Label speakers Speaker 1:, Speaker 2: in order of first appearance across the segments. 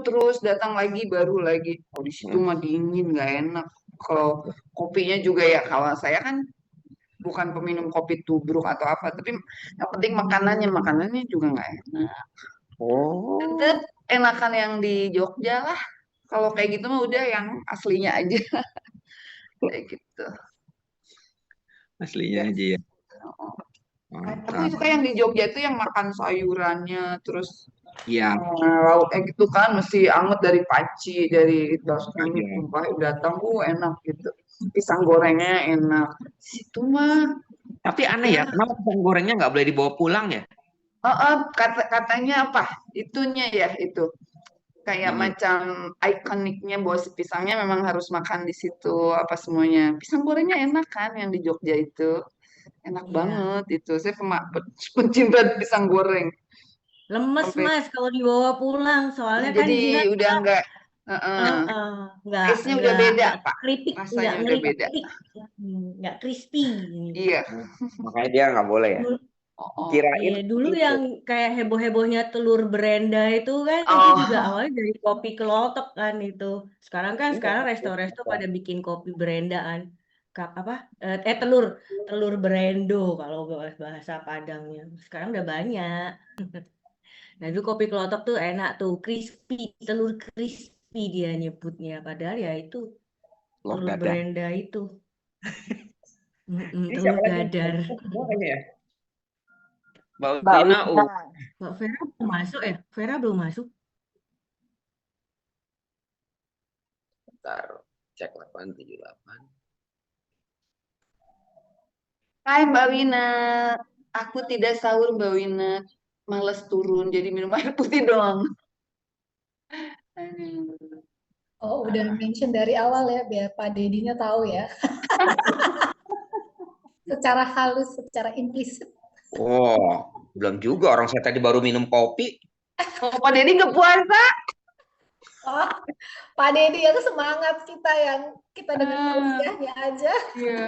Speaker 1: terus datang lagi baru lagi. Oh di situ mah dingin nggak enak. Kalau kopinya juga ya kalau saya kan bukan peminum kopi tubruk atau apa, tapi yang penting makanannya juga nggak enak.
Speaker 2: Oh,
Speaker 1: Tetep enakan yang di Jogja lah. Kalau kayak gitu mah udah yang aslinya aja kayak gitu.
Speaker 2: aslinya
Speaker 1: Ya.
Speaker 2: aja ya.
Speaker 1: Aku
Speaker 2: Mantap.
Speaker 1: suka yang di Jogja itu yang makan sayurannya, terus
Speaker 2: Iya,
Speaker 1: lauknya gitu kan, mesti anget dari paci, dari basmi,
Speaker 2: iya.
Speaker 1: tumpah datang, enak gitu. Pisang gorengnya enak. Situ mah,
Speaker 2: Tapi aneh
Speaker 1: ya,
Speaker 2: ya, kenapa pisang gorengnya nggak boleh dibawa pulang ya?
Speaker 1: katanya apa? Itunya ya itu. Kayak
Speaker 2: Hmm.
Speaker 1: macam ikoniknya bahwa si pisangnya memang harus makan di situ apa semuanya. Pisang gorengnya enak kan yang di Jogja itu. Enak
Speaker 3: Iya.
Speaker 1: banget itu. Saya pencinta pisang goreng.
Speaker 3: Lemes
Speaker 1: Sampai
Speaker 3: Mas kalau dibawa pulang, soalnya kan
Speaker 1: jadi
Speaker 3: dia
Speaker 1: udah enggak
Speaker 3: eh, nggak
Speaker 1: taste-nya udah
Speaker 3: nggak
Speaker 1: beda,
Speaker 3: nggak
Speaker 1: Pak.
Speaker 3: keripik, nggak
Speaker 1: Rasanya udah beda.
Speaker 3: ngeripik, nggak crispy.
Speaker 1: Iya.
Speaker 2: Makanya dia nggak boleh ya.
Speaker 3: Dulu,
Speaker 1: Oh, oh.
Speaker 2: Kirain
Speaker 3: iya, dulu
Speaker 2: itu.
Speaker 3: yang kayak heboh-hebohnya telur Brenda itu juga
Speaker 1: Oh,
Speaker 3: awalnya dari kopi kelotok kan itu.
Speaker 2: Iya.
Speaker 3: Sekarang resto-resto pada bikin kopi Brendaan. Apa? Telur telur Brendo kalau bahasa Padangnya. Sekarang udah banyak. Nah, itu kopi kelotok tuh enak tuh, crispy, telur crispy dia nyebutnya. Padahal ya itu
Speaker 2: Telur
Speaker 3: telur
Speaker 2: dadar.
Speaker 3: Brenda itu.
Speaker 2: Ini
Speaker 3: Telur
Speaker 2: siapa lagi?
Speaker 3: dadar.
Speaker 2: Semua kayaknya ya. Mbak
Speaker 1: Mbak
Speaker 2: Lina,
Speaker 1: Wina.
Speaker 3: Mbak Vera belum masuk ya? Vera belum masuk.
Speaker 2: bentar, cek 878.
Speaker 1: Hai Mbak Wina. Aku tidak sahur Mbak Wina. Males turun jadi minum air putih doang. Aduh.
Speaker 4: Oh, udah mention dari awal ya, biar Pak Dedinya tahu ya. Secara halus, secara implisit.
Speaker 2: Oh, belum juga orang saya tadi baru minum kopi.
Speaker 1: Oh, Pak Deddy nggak puasa?
Speaker 4: Oh, Pak Dedi itu semangat kita yang kita dengan
Speaker 1: Ah,
Speaker 4: tausiahnya aja.
Speaker 1: iya.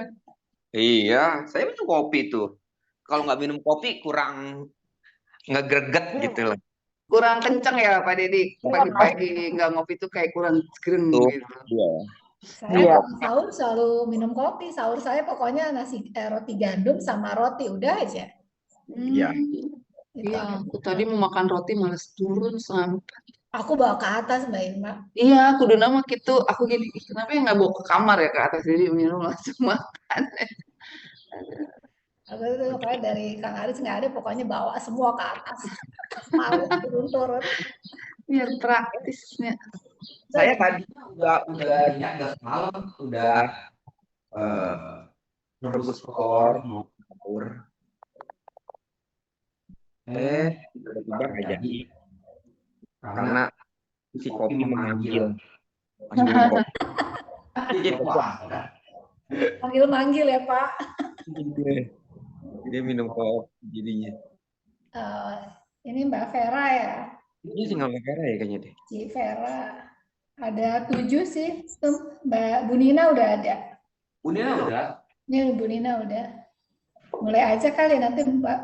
Speaker 2: Iya, saya minum kopi tuh. Kalau nggak minum kopi kurang ngegreget gitu loh.
Speaker 1: Kurang kenceng ya Pak Deddy. Pagi-pagi nggak ngopi tuh kayak kurang greng
Speaker 2: Tuh,
Speaker 1: gitu.
Speaker 2: iya.
Speaker 4: Saya
Speaker 1: Iya.
Speaker 4: kalau sahur selalu minum kopi. Sahur saya pokoknya roti gandum sama roti udah aja.
Speaker 2: Iya.
Speaker 4: Itu
Speaker 1: Iya, aku tadi mau makan roti males turun sampai.
Speaker 4: aku bawa ke atas Mbak Irma.
Speaker 1: Iya, aku udah nama gitu. Aku gini, "Ih, kenapa ya nggak bawa ke kamar ya ke atas jadi minum langsung makan."
Speaker 4: Aku itu pokoknya dari Kang Aris nggak ada, pokoknya bawa semua ke atas. Malu turun-turun.
Speaker 1: Biar praktisnya.
Speaker 2: Saya tadi udah niat nggak semalam udah rebus telur mau sahur. Tiba-tiba nggak jadi karena si kopi memanggil. Masih minum kopi. Jadi puasa.
Speaker 4: Manggil-manggil ya Pak.
Speaker 2: Dia minum kopi jadinya.
Speaker 4: Ini Mbak Vera ya.
Speaker 2: Ini single negara ya kayaknya deh.
Speaker 4: Ci Vera. Ada 7 sih. Tuh, Mbak Bu Nina udah ada.
Speaker 2: Udah udah.
Speaker 4: Ini Bu Nina udah. Mulai aja kali nanti Mbak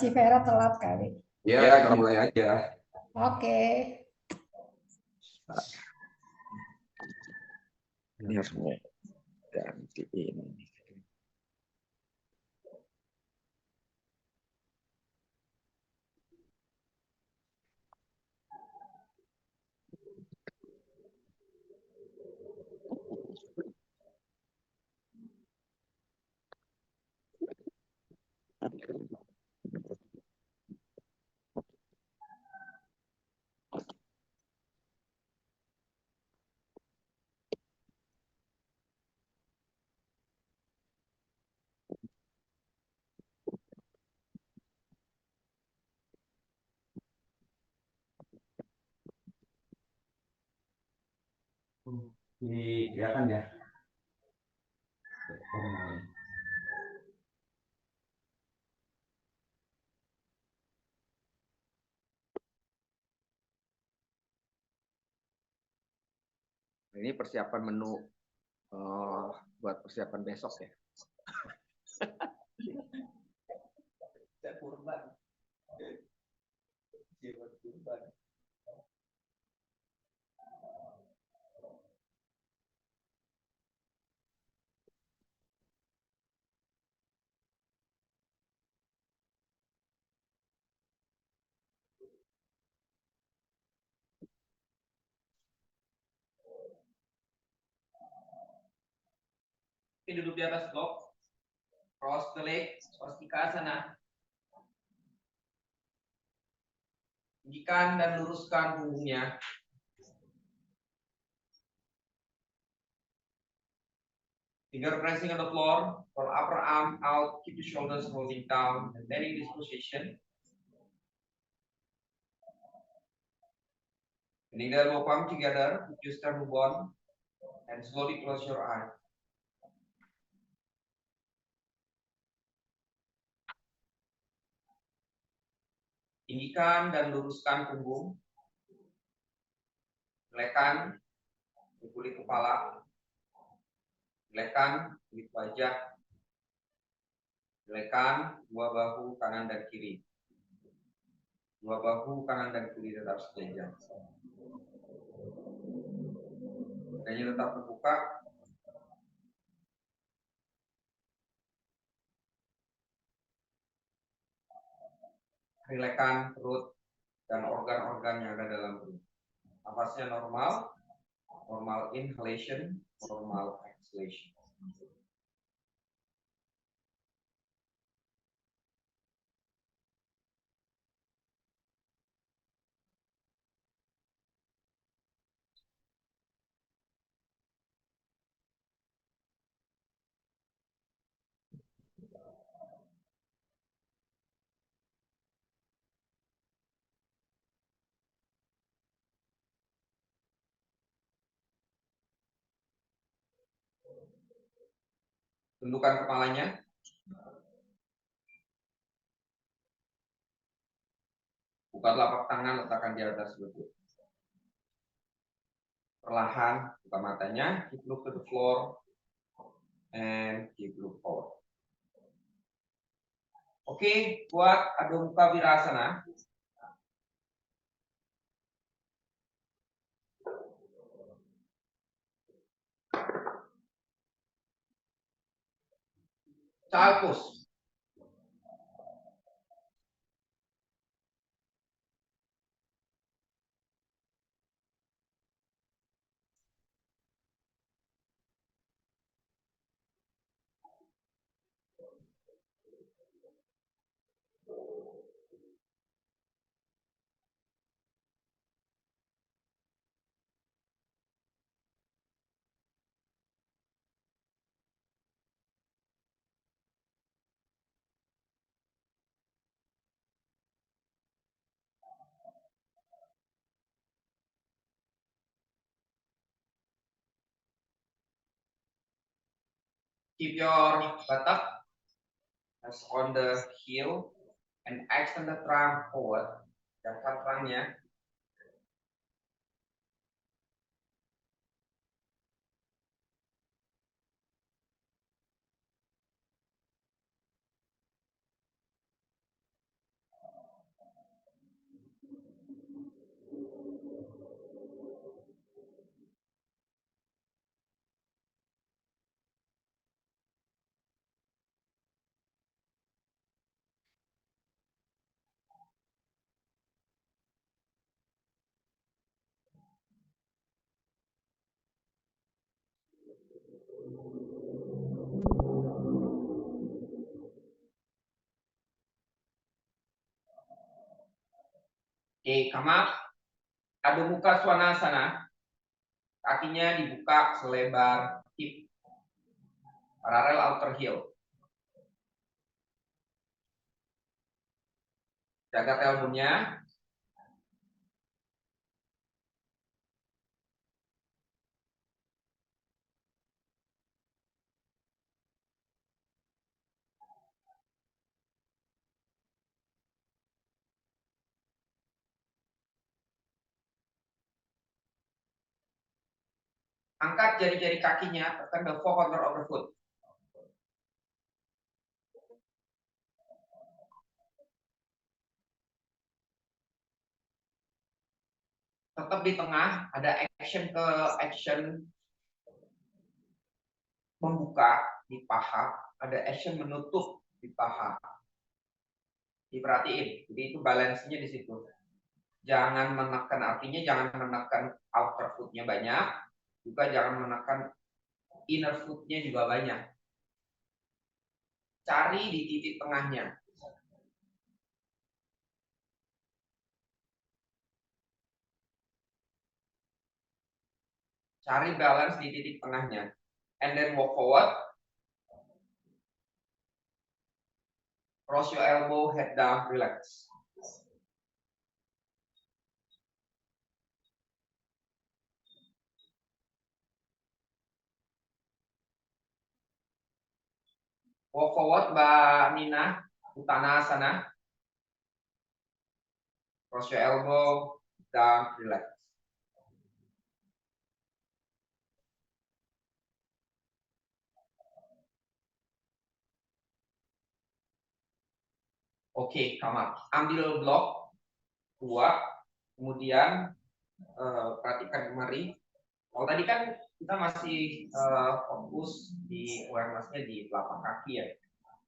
Speaker 4: Ci Vera telat kali.
Speaker 2: Ya, kita mulai aja.
Speaker 4: Oke.
Speaker 2: Ini harus mulai ganti ini. Kelihatan ya. Ini persiapan menu buat persiapan besok ya. Kurban. Kurban. duduk di atas blok. Cross the leg, Swastika-asana. Tinggikan dan luruskan punggungnya. Finger pressing on the floor, from upper arm out, keep the shoulders holding down, and then in this position. Bring the elbow palm together, put your sternum bone, and slowly close your eyes. Tinggikan dan luruskan punggung. Gelekan di kulit kepala. Gelekan kulit wajah. Gelekan dua bahu kanan dan kiri. Dua bahu kanan dan kiri tetap sejajar. Dadanya tetap terbuka. Rilekkan perut dan organ-organ yang ada dalam perut. Napasnya normal, normal inhalation, normal exhalation. Tundukkan kepalanya. Buka telapak tangan, letakkan di atas lutut. Perlahan buka matanya, keep look to the floor, and keep look forward. Oke, buat Adho Mukha Virasana. Child pose. Keep your buttock as on the heel and extend the trunk forward. Angkat trungnya. Oke, come up. Adho Mukha Svanasana. Kakinya dibuka selebar hip. Parallel outer heel. Jaga tailbone-nya. Angkat jari-jari kakinya, tekan the four corner of the foot. Tetap di tengah, ada action membuka di paha, ada action menutup di paha. Diperhatiin, jadi itu balance-nya di situ. Jangan menekan, artinya jangan menekan outer foot-nya banyak, juga jangan menekan inner foot-nya juga banyak. cari di titik tengahnya. Cari balance di titik tengahnya. And then walk forward. Cross your elbow, head down, relax. Walk forward, Mbak Nina. Uttanasana. Cross your elbow, down, relax. Oke, come up. Ambil blok 2, kemudian perhatikan kemari. Kalau tadi kan kita masih fokus di awareness-nya di telapak kaki ya,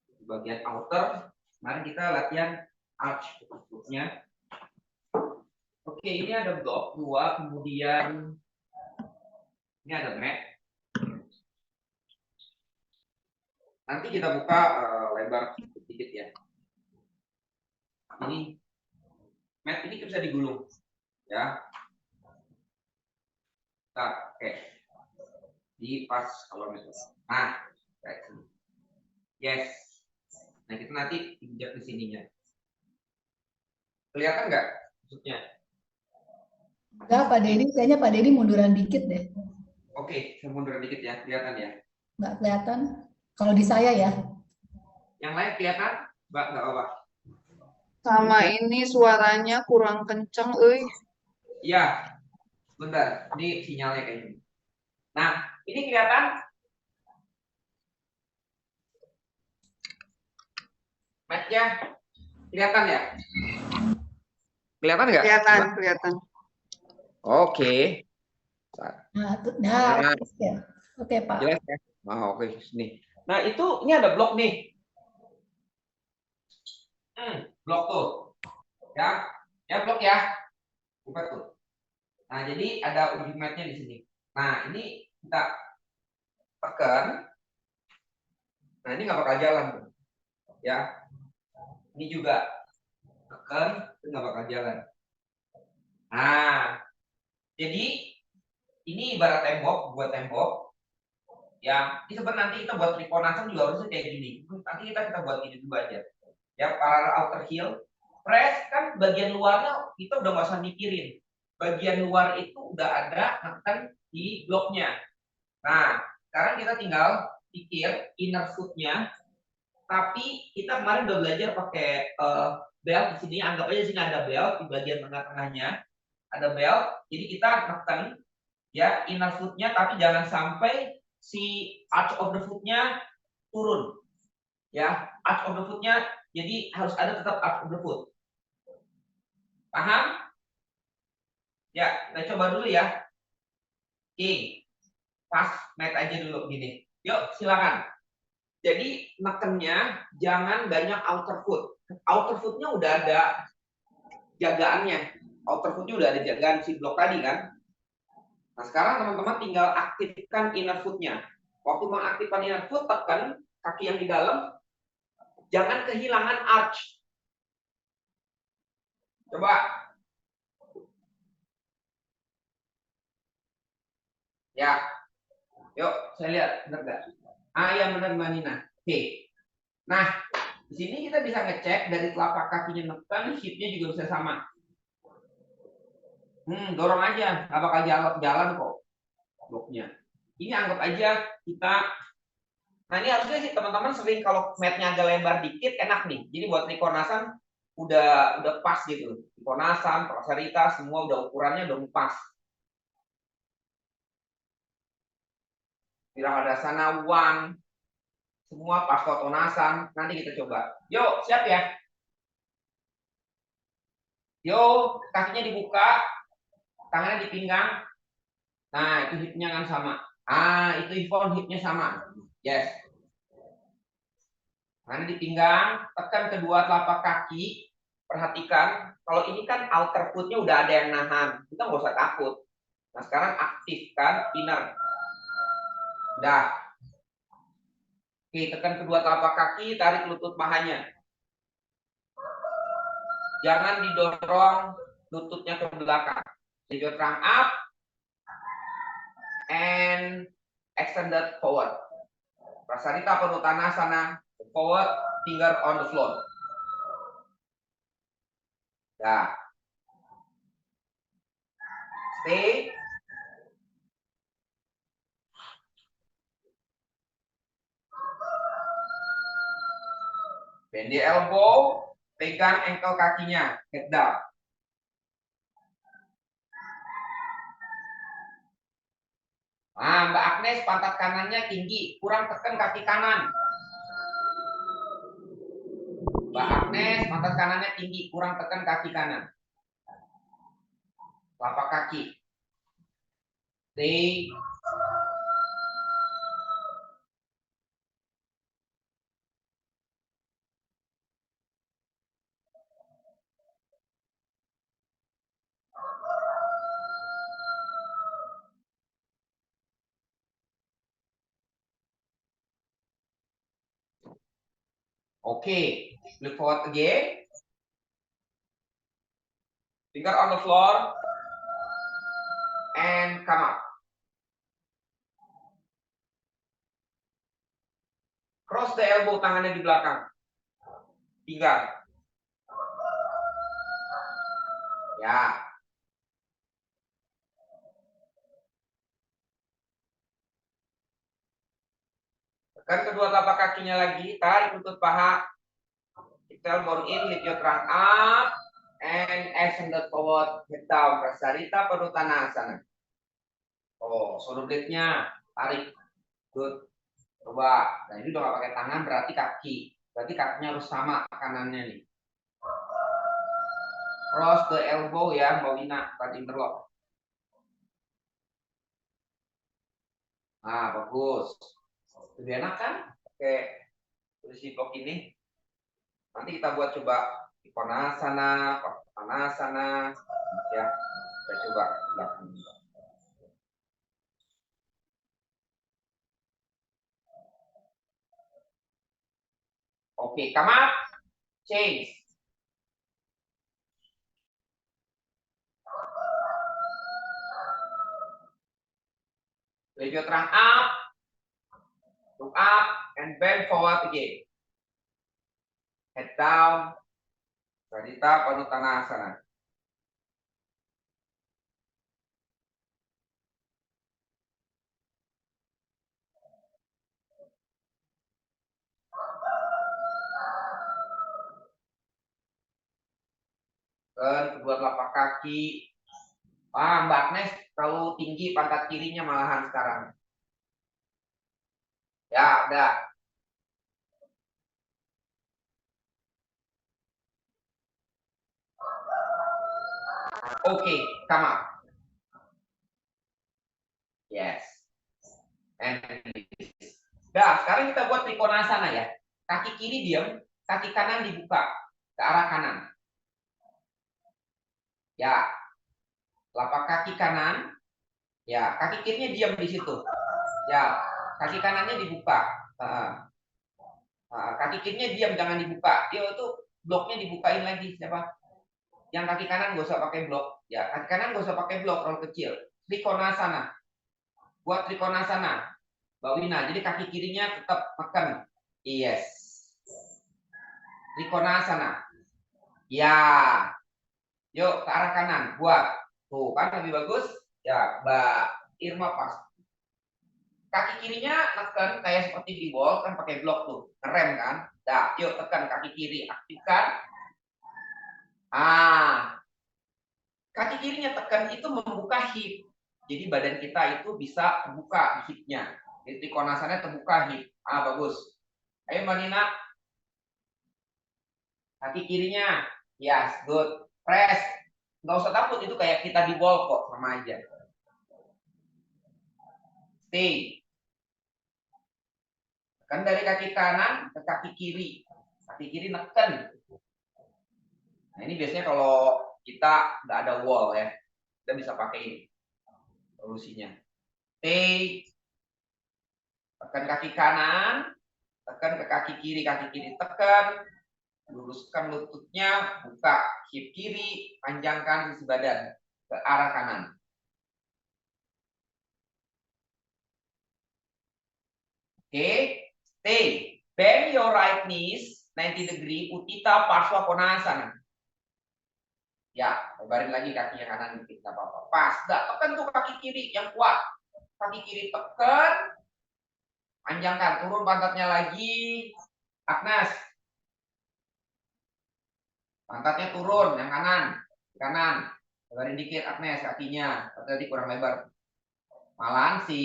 Speaker 2: di bagian outer. Mari kita latihan arch footnya. Oke, ini ada blok 2, kemudian ini ada mat. Nanti kita buka lebar sedikit ya. Ini mat ini bisa digulung ya. Nah, oke. Di pas kalau misalnya. Nah, kayak sini. Yes. Nah, kita nanti injak di sininya. Kelihatan nggak maksudnya?
Speaker 4: Enggak, Pak Dedi, kayaknya Pak Dedi munduran dikit deh.
Speaker 2: Oke, saya mundur dikit ya, kelihatan ya.
Speaker 4: Nggak kelihatan. Kalau di saya ya.
Speaker 2: Yang lain kelihatan? Mbak, nggak apa-apa.
Speaker 1: Sama ini suaranya kurang kenceng,
Speaker 2: Iya, bentar. Ini sinyalnya kayak gini. Nah, ini kelihatan? Match-nya kelihatan ya? Kelihatan nggak?
Speaker 1: Kelihatan,
Speaker 2: Mbak?
Speaker 1: kelihatan.
Speaker 2: Oke.
Speaker 4: Nah, oke, Pak.
Speaker 2: Jelas ya? Oke, sini. Nah, ini ada blok nih. Blok tuh. Ya blok ya. Buka tuh. Nah, jadi ada ujung matnya di sini. Nah, ini kita tekan. Nah, ini nggak bakal jalan. Ya. Ini juga tekan, itu nggak bakal jalan. Nah, jadi ini ibarat tembok, buat tembok. Ya, ini sebenarnya nanti kita buat trikonasam juga harusnya kayak gini. Nanti kita buat ini dulu aja. Ya, parallel outer heel. Press kan bagian luarnya kita udah nggak usah mikirin. Bagian luar itu udah ada tekan di bloknya. Nah, sekarang kita tinggal pikir inner foot-nya. Tapi kita kemarin udah belajar pakai belt di sini. Anggap aja sini ada belt di bagian tengah-tengahnya. Ada belt. Jadi kita tekan ya inner foot-nya, tapi jangan sampai si arch of the foot-nya turun. Ya, arch of the foot-nya jadi harus ada tetap arch of the foot. Paham? Ya, kita coba dulu ya. Oke. Pas mat aja dulu gini. Yuk, silakan. Jadi nekennya jangan banyak outer foot. Outer foot-nya udah ada jagaannya. Outer foot-nya udah ada jagaan si blok tadi kan. Nah, sekarang teman-teman tinggal aktifkan inner foot-nya. Waktu mengaktifkan inner foot, tekan kaki yang di dalam. Jangan kehilangan arch. Coba. Ya. Yuk, saya lihat. Benar nggak? Ya benar, Mbak Nina. Oke. Nah, di sini kita bisa ngecek dari telapak kakinya neken, hip-nya juga bisa sama. Dorong aja. Nggak bakal jalan kok bloknya. Ini anggap aja kita. Nah, ini harusnya sih teman-teman sering kalau matnya agak lebar dikit enak nih. Jadi buat trikonasam udah pas gitu. Trikonasam, Prasarita semua udah ukurannya udah pas. Virahadasana 1 semua pas Uttanasana. Nanti kita coba. Yuk, siap ya? Yuk, kakinya dibuka, tangannya di pinggang. Nah, itu hipnya kan sama. Itu Yvonne hipnya sama. Yes. Tangannya di pinggang, tekan kedua telapak kaki. Perhatikan, kalau ini kan outer foot-nya udah ada yang nahan. Kita nggak usah takut. Nah, sekarang aktifkan inner. Udah. Oke, tekan kedua telapak kaki, tarik lutut pahanya. Jangan didorong lututnya ke belakang. Lift your trunk up and extended forward. Prasarita Panutanasana, forward, finger on the floor. Ya. Stay. Bend the elbow, pegang ankle kakinya, head down. Nah, Mbak Agnes pantat kanannya tinggi, kurang tekan kaki kanan. Mbak Agnes pantat kanannya tinggi, kurang tekan kaki kanan. Telapak kaki. Stay. Okay, look forward again. Finger on the floor and come up. Cross the elbow, tangannya di belakang. Tinggal. Ya. Tekan kedua telapak kakinya lagi, tarik lutut paha. Tailbone in, lift your trunk up and extended forward, head down. Prasarita Panutanasana. Oh, shoulder blade-nya tarik. Good. Coba. Nah, ini udah nggak pakai tangan, berarti kaki. Berarti kakinya harus sama kanannya nih. Cross the elbow ya, Mbak Wina, bukan interlock. Nah, bagus. Lebih enak kan? Oke. Posisi blok ini. Nanti kita buat coba Trikonasana, Panutanasana, ya. Kita coba belakang. Oke, come up, change. Lift your trunk up, look up, and bend forward again. Head down, Prasarita Panutanasana. Dan kedua telapak kaki. Wah, Mbak Agnes terlalu tinggi pantat kirinya malahan sekarang. Ya, udah. Oke, come up. Yes. And this. Nah, sekarang kita buat Trikonasana ya. Kaki kiri diam, kaki kanan dibuka ke arah kanan. Ya. Telapak kaki kanan. Ya, kaki kirinya diam di situ. Ya, kaki kanannya dibuka. Kaki kirinya diam, jangan dibuka. Dia itu bloknya dibukain lagi. Siapa? Yang kaki kanan gak usah pakai blok. Ya, kaki kanan gak usah pakai blok, terlalu kecil. Trikonasana. Buat Trikonasana. Mbak Wina, jadi kaki kirinya tetap tekan. Yes. Trikonasana. Ya. Yuk ke arah kanan. Buat. Tuh kan lebih bagus. Ya, Mbak Irma pas. Kaki kirinya tekan kayak seperti di wall kan pakai blok tuh. Ngerem kan. Nah, yuk tekan kaki kiri. Aktifkan. Kaki kirinya tekan itu membuka hip. Jadi badan kita itu bisa terbuka di hipnya. Jadi Trikonasana terbuka hip. Bagus. Ayo Mbak Nina. Kaki kirinya. Yes, good. Press. Nggak usah takut, itu kayak kita di wall kok. Sama aja. Stay. Tekan dari kaki kanan ke kaki kiri. Kaki kiri neken. Nah ini biasanya kalau kita nggak ada wall ya. Kita bisa pakai ini. Solusinya. Stay. Tekan kaki kanan. tekan ke kaki kiri tekan, luruskan lututnya, buka hip kiri, panjangkan sisi badan ke arah kanan. Oke, stay. Bend your right knees 90 degree, Utthita Parsva Konasana. Ya, lebarin lagi kakinya kanan dikit, nggak apa-apa. Pas, nggak tekan tuh kaki kiri yang kuat. Kaki kiri tekan, panjangkan, turun pantatnya lagi. Agnes, pantatnya turun, yang kanan. Lebarin dikit Agnes kakinya, tadi kurang lebar. Malahan si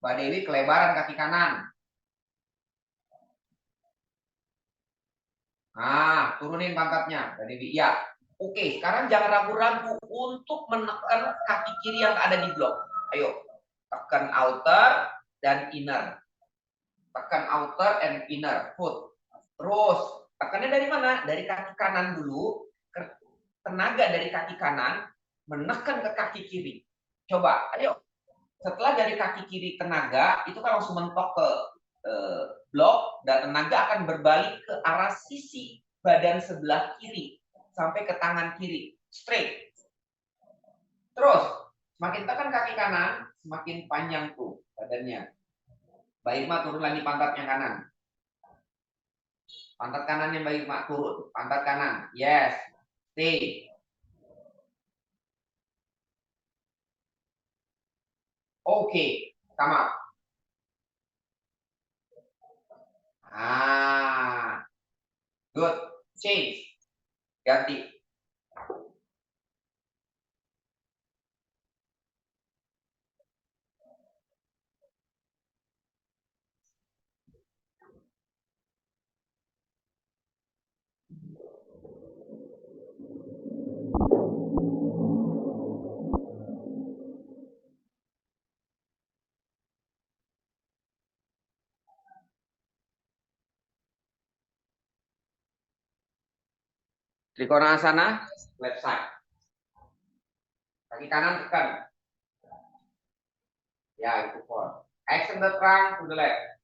Speaker 2: Mbak Dewi kelebaran kaki kanan. Nah, turunin pantatnya, Mbak Dewi. Ya, oke. Sekarang jangan ragu-ragu untuk menekan kaki kiri yang ada di blok. Ayo, tekan outer dan inner. Tekan outer and inner foot. Terus, tekannya dari mana? Dari kaki kanan dulu. Tenaga dari kaki kanan menekan ke kaki kiri. Coba, ayo. Setelah dari kaki kiri tenaga, itu kan langsung mentok ke blok, dan tenaga akan berbalik ke arah sisi badan sebelah kiri sampai ke tangan kiri, straight. Terus, semakin tekan kaki kanan, semakin panjang tuh badannya. Mbak Irma turun lagi pantatnya kanan. Pantat kanannya Mbak Irma turun, pantat kanan. Yes, stay. Oke, come up. Good. Change. Ganti. Trikonasana, left side. Kaki kanan tekan. Ya, itu for. Extend the trunk to the left.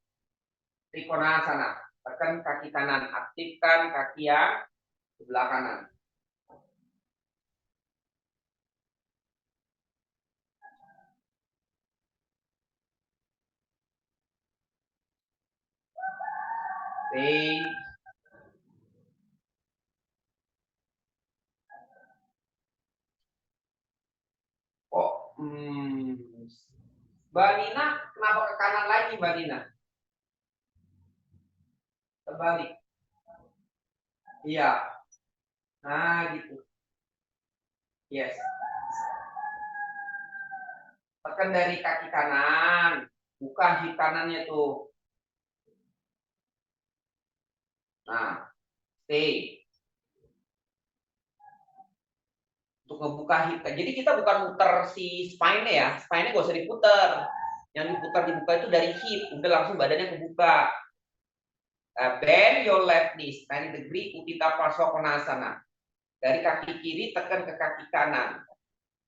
Speaker 2: Trikonasana. Tekan kaki kanan. Aktifkan kaki yang sebelah kanan. Stay. Oh, Mbak Nina, kenapa ke kanan lagi Mbak Nina? Terbalik. Iya. Nah, gitu. Yes. Tekan dari kaki kanan. Buka hip kanannya tuh. Nah, stay. Untuk ngebuka hip. Jadi kita bukan muter si spine-nya ya. Spine-nya gak usah diputer. Yang dibuka itu dari hip. Udah langsung badannya kebuka. Bend your left knee 90 degree, Utthita Parsva Konasana. Dari kaki kiri tekan ke kaki kanan.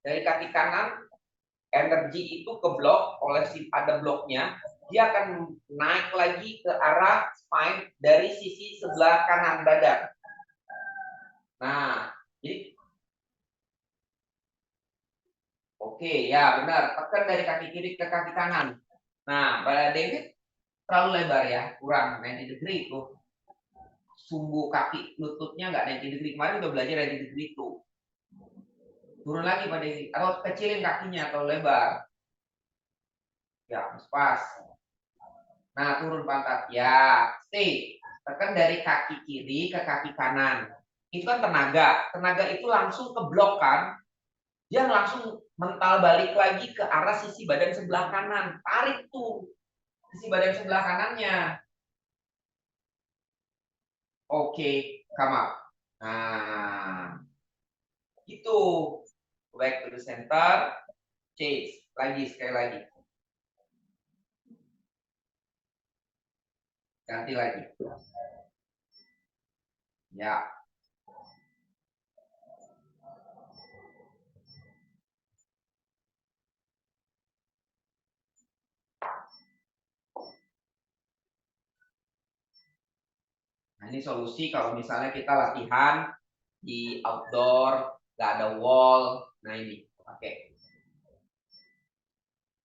Speaker 2: Dari kaki kanan, energi itu ke blok oleh si ada bloknya. Dia akan naik lagi ke arah spine dari sisi sebelah kanan badan. Nah, jadi oke, ya benar. Tekan dari kaki kiri ke kaki kanan. Nah, pada David terlalu lebar ya, kurang 90 degree itu. Sumbu kaki lututnya nggak 90 degree. Kemarin udah belajar 90 degree itu. Turun lagi pada David. Atau kecilin kakinya atau lebar. Ya, pas. Nah, turun pantat. Ya, stay. Tekan dari kaki kiri ke kaki kanan. Itu kan tenaga. Tenaga itu langsung ke blok kan. Dia langsung mental balik lagi ke arah sisi badan sebelah kanan. Tarik tuh sisi badan sebelah kanannya. Oke, come up. Nah, itu. Back to the center. Change. Lagi, sekali lagi. Ganti lagi. Ya. ini solusi kalau misalnya kita latihan di outdoor, nggak ada wall. Nah ini pakai.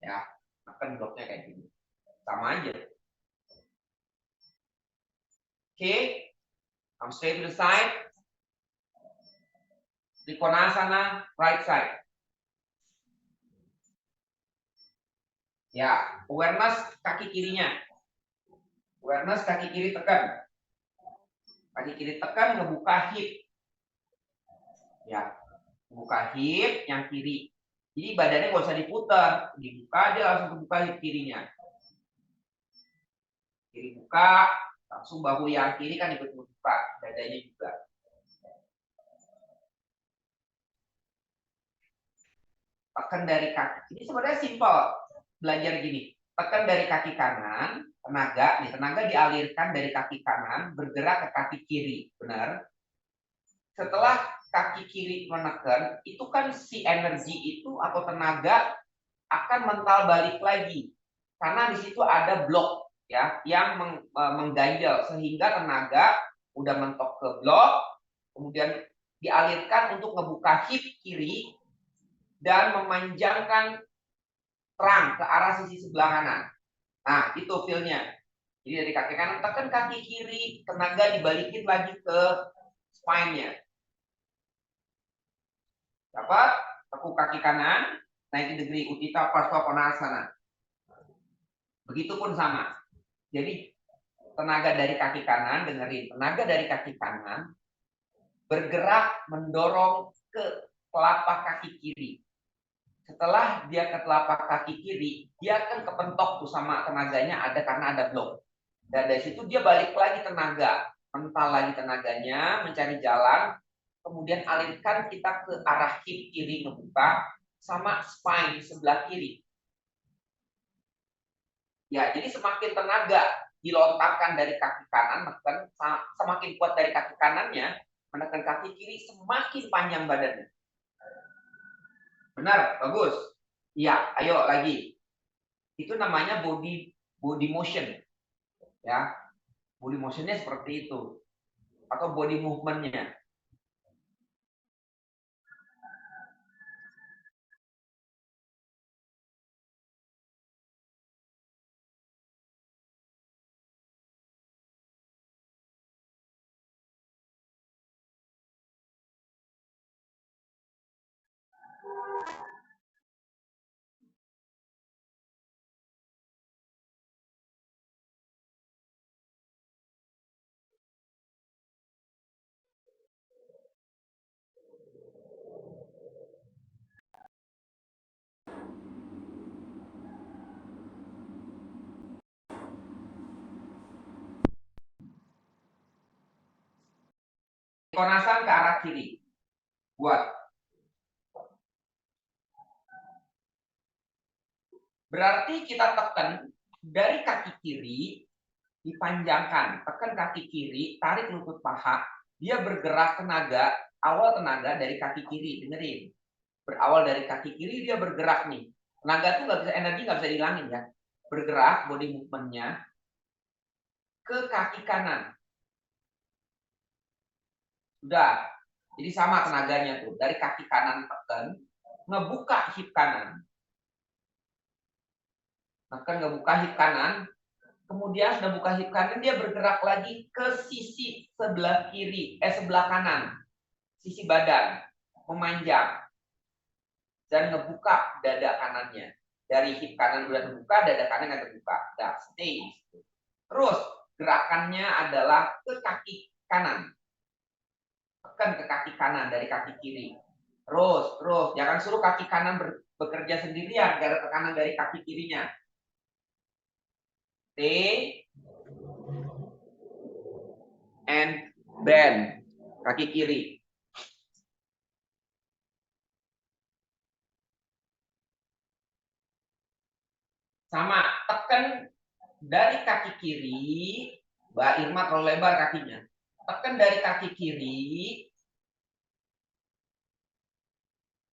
Speaker 2: Ya, makan bloknya kayak gini. Sama aja. Oke, come straight to the side. Trikonasana, right side. Ya, awareness kaki kirinya. Awareness kaki kiri tekan. Kaki kiri tekan, ngebuka hip. Ya, buka hip yang kiri. Jadi badannya nggak usah diputar, dibuka aja langsung buka hip kirinya. Kiri buka, langsung bahu yang kiri kan ikut buka, dadanya juga. Tekan dari kaki. Ini sebenarnya simpel belajar gini. Tekan dari kaki kanan, tenaga dialirkan dari kaki kanan bergerak ke kaki kiri, benar? Setelah kaki kiri menekan, itu kan si energi itu atau tenaga akan mental balik lagi. Karena di situ ada blok ya yang mengganjal sehingga tenaga udah mentok ke blok, kemudian dialirkan untuk ngebuka hip kiri dan memanjangkan terang ke arah sisi sebelah kanan. Nah, itu feel-nya. Jadi dari kaki kanan tekan kaki kiri, tenaga dibalikin lagi ke spine-nya. Dapat? Tekuk kaki kanan, 90 degree Utthita Parshva Konasana. Begitupun sama. Jadi tenaga dari kaki kanan, dengerin, tenaga dari kaki kanan bergerak mendorong ke telapak kaki kiri. Setelah dia ke telapak kaki kiri, dia akan kepentok tuh sama tenaganya ada karena ada blok. Dan dari situ dia balik lagi tenaga, mental lagi tenaganya, mencari jalan, kemudian alirkan kita ke arah hip kiri ngebuka sama spine sebelah kiri. Ya, jadi semakin tenaga dilontarkan dari kaki kanan, menekan semakin kuat dari kaki kanannya, menekan kaki kiri semakin panjang badannya. Benar, bagus. Iya, ayo lagi. Itu namanya body motion. Ya, body motionnya seperti itu, atau body movementnya. Konasan ke arah kiri. Buat. Berarti kita tekan dari kaki kiri dipanjangkan. Tekan kaki kiri, tarik lutut paha. Dia bergerak tenaga, awal tenaga dari kaki kiri. Dengerin. Berawal dari kaki kiri dia bergerak nih. Tenaga tuh nggak bisa, energi nggak bisa dihilangin ya. Bergerak body movement-nya ke kaki kanan. Sudah. Jadi sama tenaganya tuh. Dari kaki kanan tekan, ngebuka hip kanan. Tekan ngebuka hip kanan. Kemudian sudah buka hip kanan, dia bergerak lagi ke sisi sebelah kiri, sebelah kanan. Sisi badan. Memanjang. Dan ngebuka dada kanannya. Dari hip kanan udah terbuka, dada kanan nggak terbuka. Dah, stay. Terus, gerakannya adalah ke kaki kanan. Tekan ke kaki kanan dari kaki kiri. Terus. Jangan suruh kaki kanan bekerja sendirian, gara tekanan dari kaki kirinya. Stay. And bend. Kaki kiri. Sama, tekan dari kaki kiri. Mbak Irma terlalu lebar kakinya. Tekan dari kaki kiri.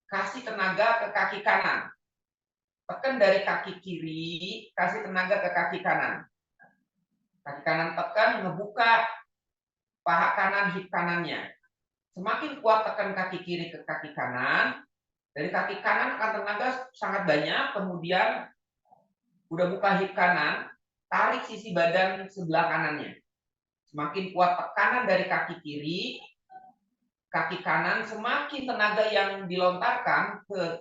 Speaker 2: Kasih tenaga ke kaki kanan. Tekan dari kaki kiri, kasih tenaga ke kaki kanan. Kaki kanan tekan, ngebuka paha kanan, hip kanannya. Semakin kuat tekan kaki kiri ke kaki kanan, dari kaki kanan akan tenaga sangat banyak, kemudian udah buka hip kanan, tarik sisi badan sebelah kanannya. Semakin kuat tekanan dari kaki kiri, kaki kanan, semakin tenaga yang dilontarkan ke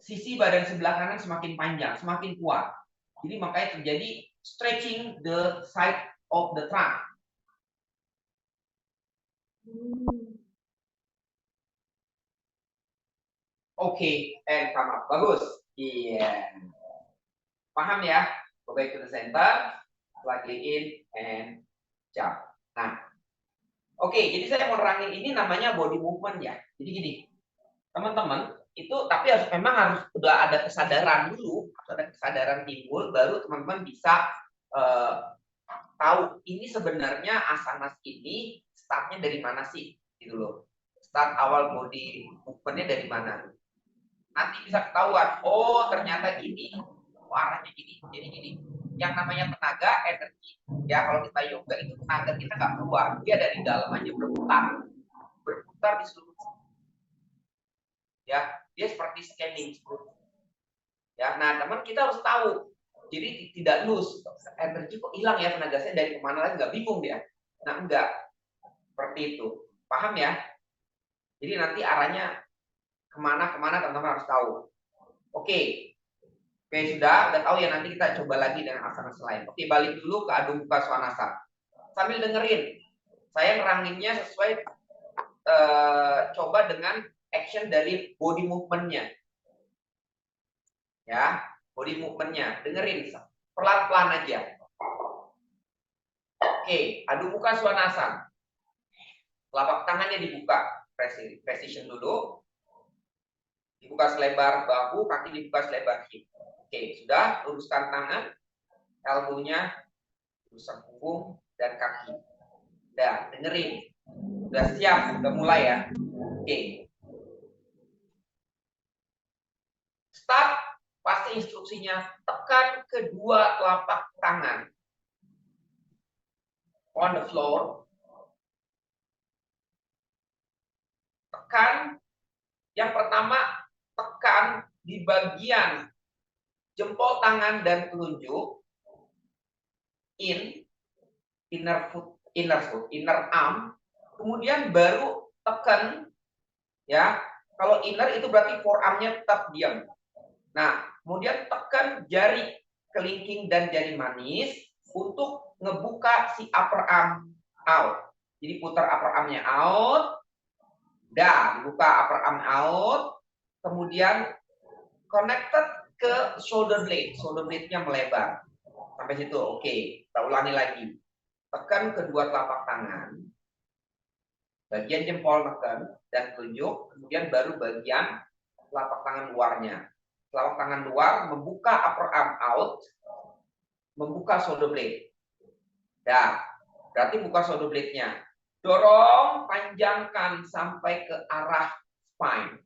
Speaker 2: sisi badan sebelah kanan semakin panjang, semakin kuat. Jadi makanya terjadi stretching the side of the trunk. Oke, and come up. Bagus. Iya. Paham ya? Go back to the center, slightly in, and jump. Nah, oke, jadi saya mau nerangin ini namanya body movement ya. Jadi gini, teman-teman, itu tapi memang harus udah ada kesadaran dulu, harus ada kesadaran timbul, baru teman-teman bisa tahu ini sebenarnya asanas ini startnya dari mana sih, gitu loh. Start awal body movementnya dari mana? Nanti bisa ketahuan, oh ternyata gini, arahnya gini, jadi gini. Yang namanya tenaga, energi, ya kalau kita yoga itu tenaga kita nggak keluar, dia dari dalam aja berputar di seluruh, ya, dia seperti scanning seluruh. Ya, nah teman kita harus tahu, jadi tidak loose, energi kok hilang ya, tenaga saya dari kemana lagi, nggak bingung dia. Nah enggak, seperti itu, paham ya? Jadi nanti arahnya kemana teman-teman harus tahu. Oke, sudah tahu ya, nanti kita coba lagi dengan asana selain. Oke, balik dulu ke Adho Mukha Svanasa. Sambil dengerin, saya neranginnya sesuai coba dengan action dari body movement-nya. Ya, body movement-nya. Dengerin, pelan-pelan aja. Oke, Adho Mukha Svanasa. Telapak tangannya dibuka, precision dulu. Dibuka selebar bahu, kaki dibuka selebar hip. Oke, sudah, luruskan tangan, elbow-nya, luruskan punggung dan kaki. Udah, dengerin. Udah siap, udah mulai ya. Oke. Start, pasti instruksinya tekan kedua telapak tangan on the floor. Tekan, yang pertama tekan di bagian jempol tangan dan telunjuk, inner arm, kemudian baru tekan, ya. Kalau inner itu berarti forearm-nya tetap diam. Nah, kemudian tekan jari kelingking dan jari manis untuk ngebuka si upper arm out. Jadi putar upper arm-nya out, dah dibuka upper arm out, kemudian connected ke shoulder blade-nya melebar. Sampai situ, oke. Kita ulangi lagi. Tekan kedua telapak tangan, bagian jempol neken dan telunjuk, kemudian baru bagian telapak tangan luarnya. Telapak tangan luar membuka upper arm out, membuka shoulder blade. Dah, berarti buka shoulder blade-nya. Dorong, panjangkan sampai ke arah spine.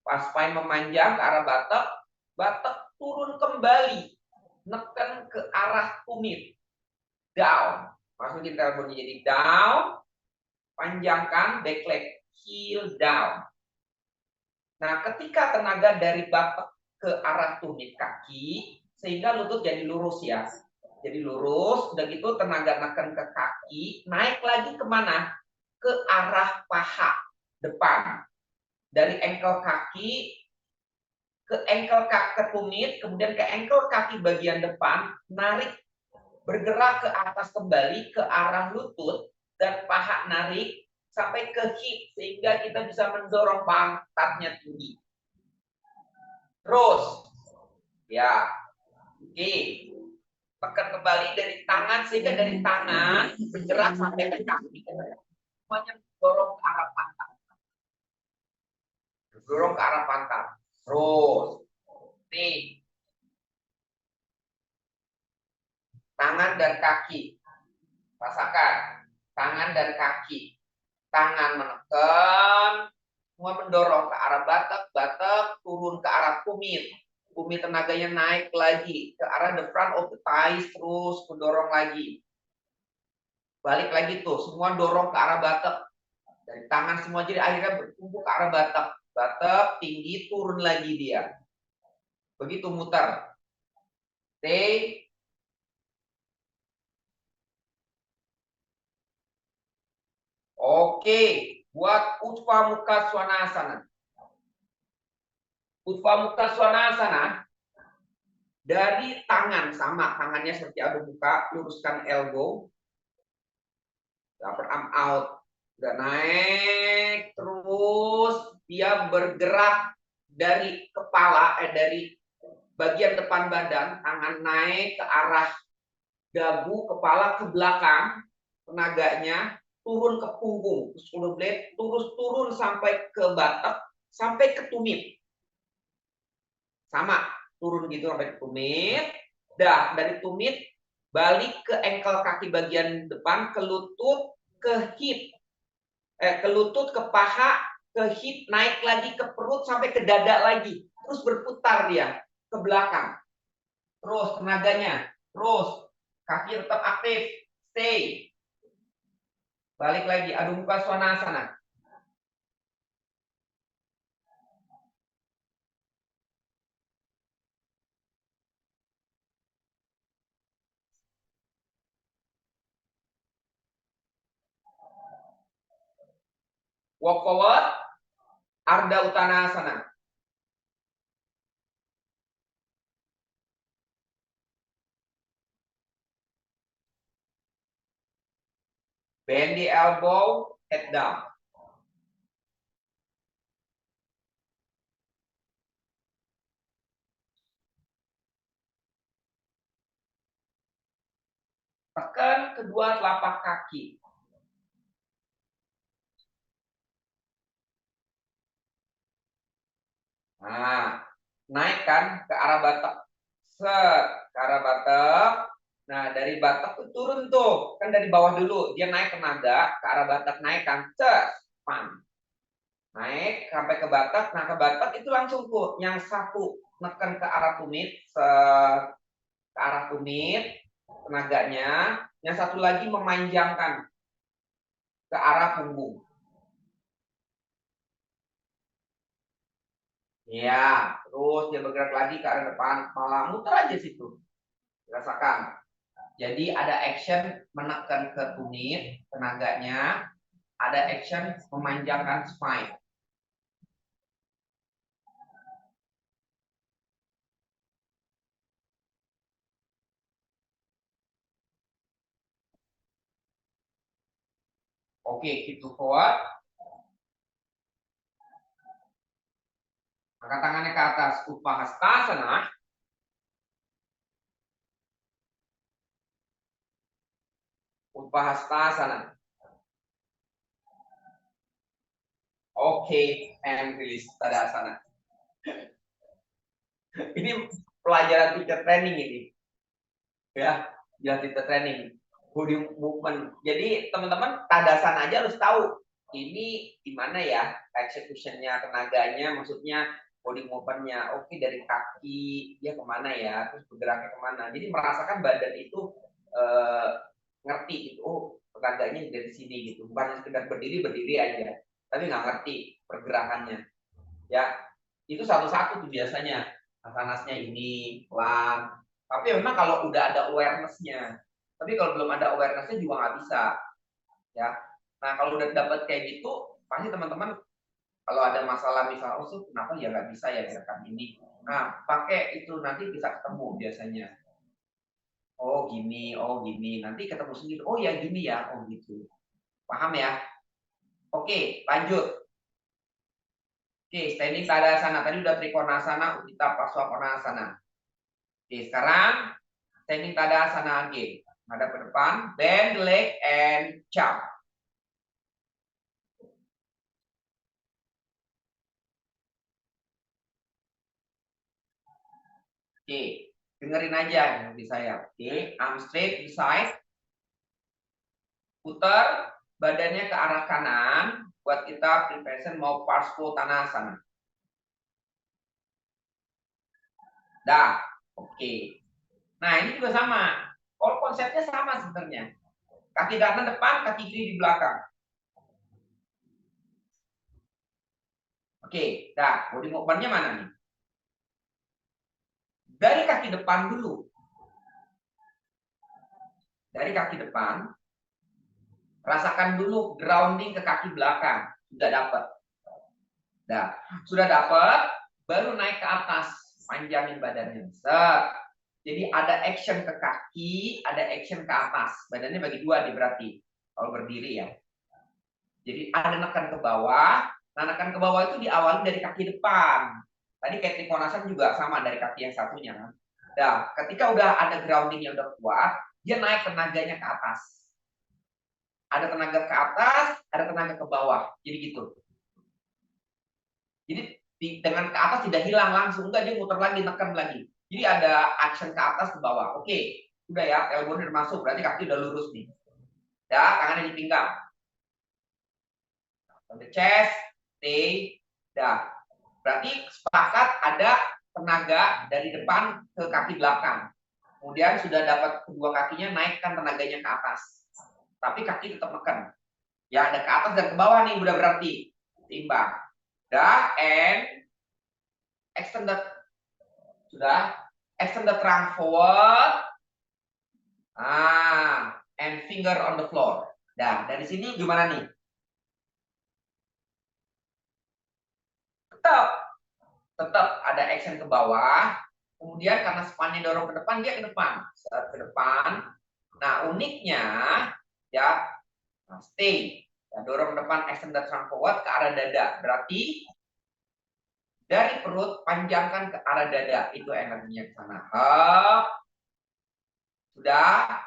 Speaker 2: Pas spine memanjang ke arah batok, batok turun kembali, neken ke arah tumit, down. Masukin elbow-nya jadi down, panjangkan back leg, heel down. Nah, ketika tenaga dari batok ke arah tumit kaki, sehingga lutut jadi lurus ya. Jadi lurus, udah gitu tenaga neken ke kaki, naik lagi kemana? Ke arah paha depan. Dari ankle kaki ke ankle kaki ke tumit, kemudian ke ankle kaki bagian depan, narik, bergerak ke atas kembali ke arah lutut, dan paha narik sampai ke hip, sehingga kita bisa mendorong pantatnya tinggi. Terus, ya, oke, tekan kembali dari tangan, sehingga dari tangan bergerak sampai ke kaki. Semuanya dorong ke arah pantat. Dorong ke arah pantat. Terus, nih, tangan dan kaki. Rasakan, tangan dan kaki. Tangan menekan, semua mendorong ke arah batok, batok turun ke arah tumit. Tumit tenaganya naik lagi ke arah the front of the thighs, terus mendorong lagi. Balik lagi tuh, semua dorong ke arah batek. Dari tangan semua, jadi akhirnya bertumpu ke arah batek. Batek tinggi, turun lagi dia. Begitu muter. Stay. Oke, buat Utva Mukha Svanasana. Utva Mukha Svanasana. Dari tangan, sama tangannya seperti aduk muka, luruskan elbow. Upper arm out. Udah naik, terus dia bergerak dari kepala, dari bagian depan badan, tangan naik ke arah dagu, kepala ke belakang, tenaganya turun ke punggung, shoulder blade, terus turun sampai ke batok, sampai ke tumit. Sama, turun gitu sampai ke tumit. Dah, dari tumit balik ke ankle kaki bagian depan, ke lutut, ke hip. Ke lutut, ke paha, ke hip, naik lagi ke perut sampai ke dada lagi. Terus berputar dia ke belakang. Terus tenaganya, terus kaki tetap aktif, stay. Balik lagi, Adho Mukha Svanasana. Walk forward, Ardha Uttanasana. Bend the elbow, head down. Tekan kedua telapak kaki. Nah, naikkan ke arah batok. Set, ke arah batok. Nah, dari batok tuh turun tuh. Kan dari bawah dulu. Dia naik ke naga, ke arah batok naikkan. Ces, pan. Naik sampai ke batok. Nah, ke batok itu langsung tuh. Yang satu neken ke arah tumit. Set, ke arah tumit. Tenaganya. Yang satu lagi memanjangkan ke arah punggung. Ya, terus dia bergerak lagi ke arah depan, malah muter aja situ. Rasakan. Jadi ada action menekan ke tumit, tenaganya, ada action memanjangkan spine. Oke, keep to forward. Angkat tangannya ke atas, Upahastasana. Upahastasana. Oke, and release Tadasana. Ini pelajaran teacher training ini. Ya, pelajaran teacher training. Body movement. Jadi teman-teman Tadasana aja harus tahu ini gimana ya executionnya, tenaganya, maksudnya body movementnya. Oke, dari kaki dia kemana ya, terus bergeraknya kemana. Jadi merasakan badan itu ngerti gitu. Oh, tenaganya dari sini gitu. Bukan sekedar berdiri aja, tapi nggak ngerti pergerakannya. Ya, itu satu-satu tuh biasanya. Asanasnya ini pelan. Tapi memang kalau udah ada awareness-nya. Tapi kalau belum ada awareness-nya juga nggak bisa. Ya. Nah, kalau udah dapat kayak gitu, pasti teman-teman kalau ada masalah misal, oh kenapa ya nggak bisa ya gerakan ini. Nah, pakai itu nanti bisa ketemu biasanya. Oh gini. Nanti ketemu sendiri. Oh ya gini ya, oh gitu. Paham ya? Oke, lanjut. Oke, standing Tadasana. Tadi udah Trikonasana, Utthita Paswakonasana. Oke, sekarang standing Tadasana lagi. Hadap ke depan, bend the leg and jump. Oke, dengerin aja di saya. Oke, arm straight to side. Putar badannya ke arah kanan buat kita preparation mau Parsvottanasana. Dah, oke. Nah, ini juga sama. Konsepnya sama sebenarnya. Kaki kanan depan, kaki kiri di belakang. Oke, dah, body movement-nya mana nih? Dari kaki depan dulu. Dari kaki depan, rasakan dulu grounding ke kaki belakang. Sudah dapat. Nah, sudah dapat, baru naik ke atas, panjangin badannya. Set. Jadi ada action ke kaki, ada action ke atas. Badannya bagi dua nih berarti. Kalau berdiri ya. Jadi ada nekan ke bawah. Nah, nekan ke bawah itu diawali dari kaki depan. Tadi kayak Trikonasan juga sama dari kaki yang satunya. Nah, ketika udah ada grounding yang udah kuat, dia naik tenaganya ke atas. Ada tenaga ke atas, ada tenaga ke bawah. Jadi gitu. Jadi dengan ke atas tidak hilang langsung, enggak, dia muter lagi, nekan lagi. Jadi ada action ke atas ke bawah. Oke, udah ya, elbow udah masuk, berarti kaki udah lurus nih. Ya, tangannya di pinggang. On the chest, stay, dah. Berarti sepakat ada tenaga dari depan ke kaki belakang. Kemudian sudah dapat kedua kakinya, naikkan tenaganya ke atas. Tapi kaki tetap nekan. Ya, ada ke atas dan ke bawah nih, udah berarti seimbang. Dah, and extended. Sudah, extend the trunk forward. And finger on the floor. Dan dari sini gimana nih? Tetap ada action ke bawah. Kemudian karena spannya dorong ke depan, dia ke depan. Ke depan. Nah, uniknya ya, stay. Ya, dorong ke depan, extend the trunk forward ke arah dada. Berarti dari perut panjangkan ke arah dada. Itu energinya ke sana. Up. Sudah.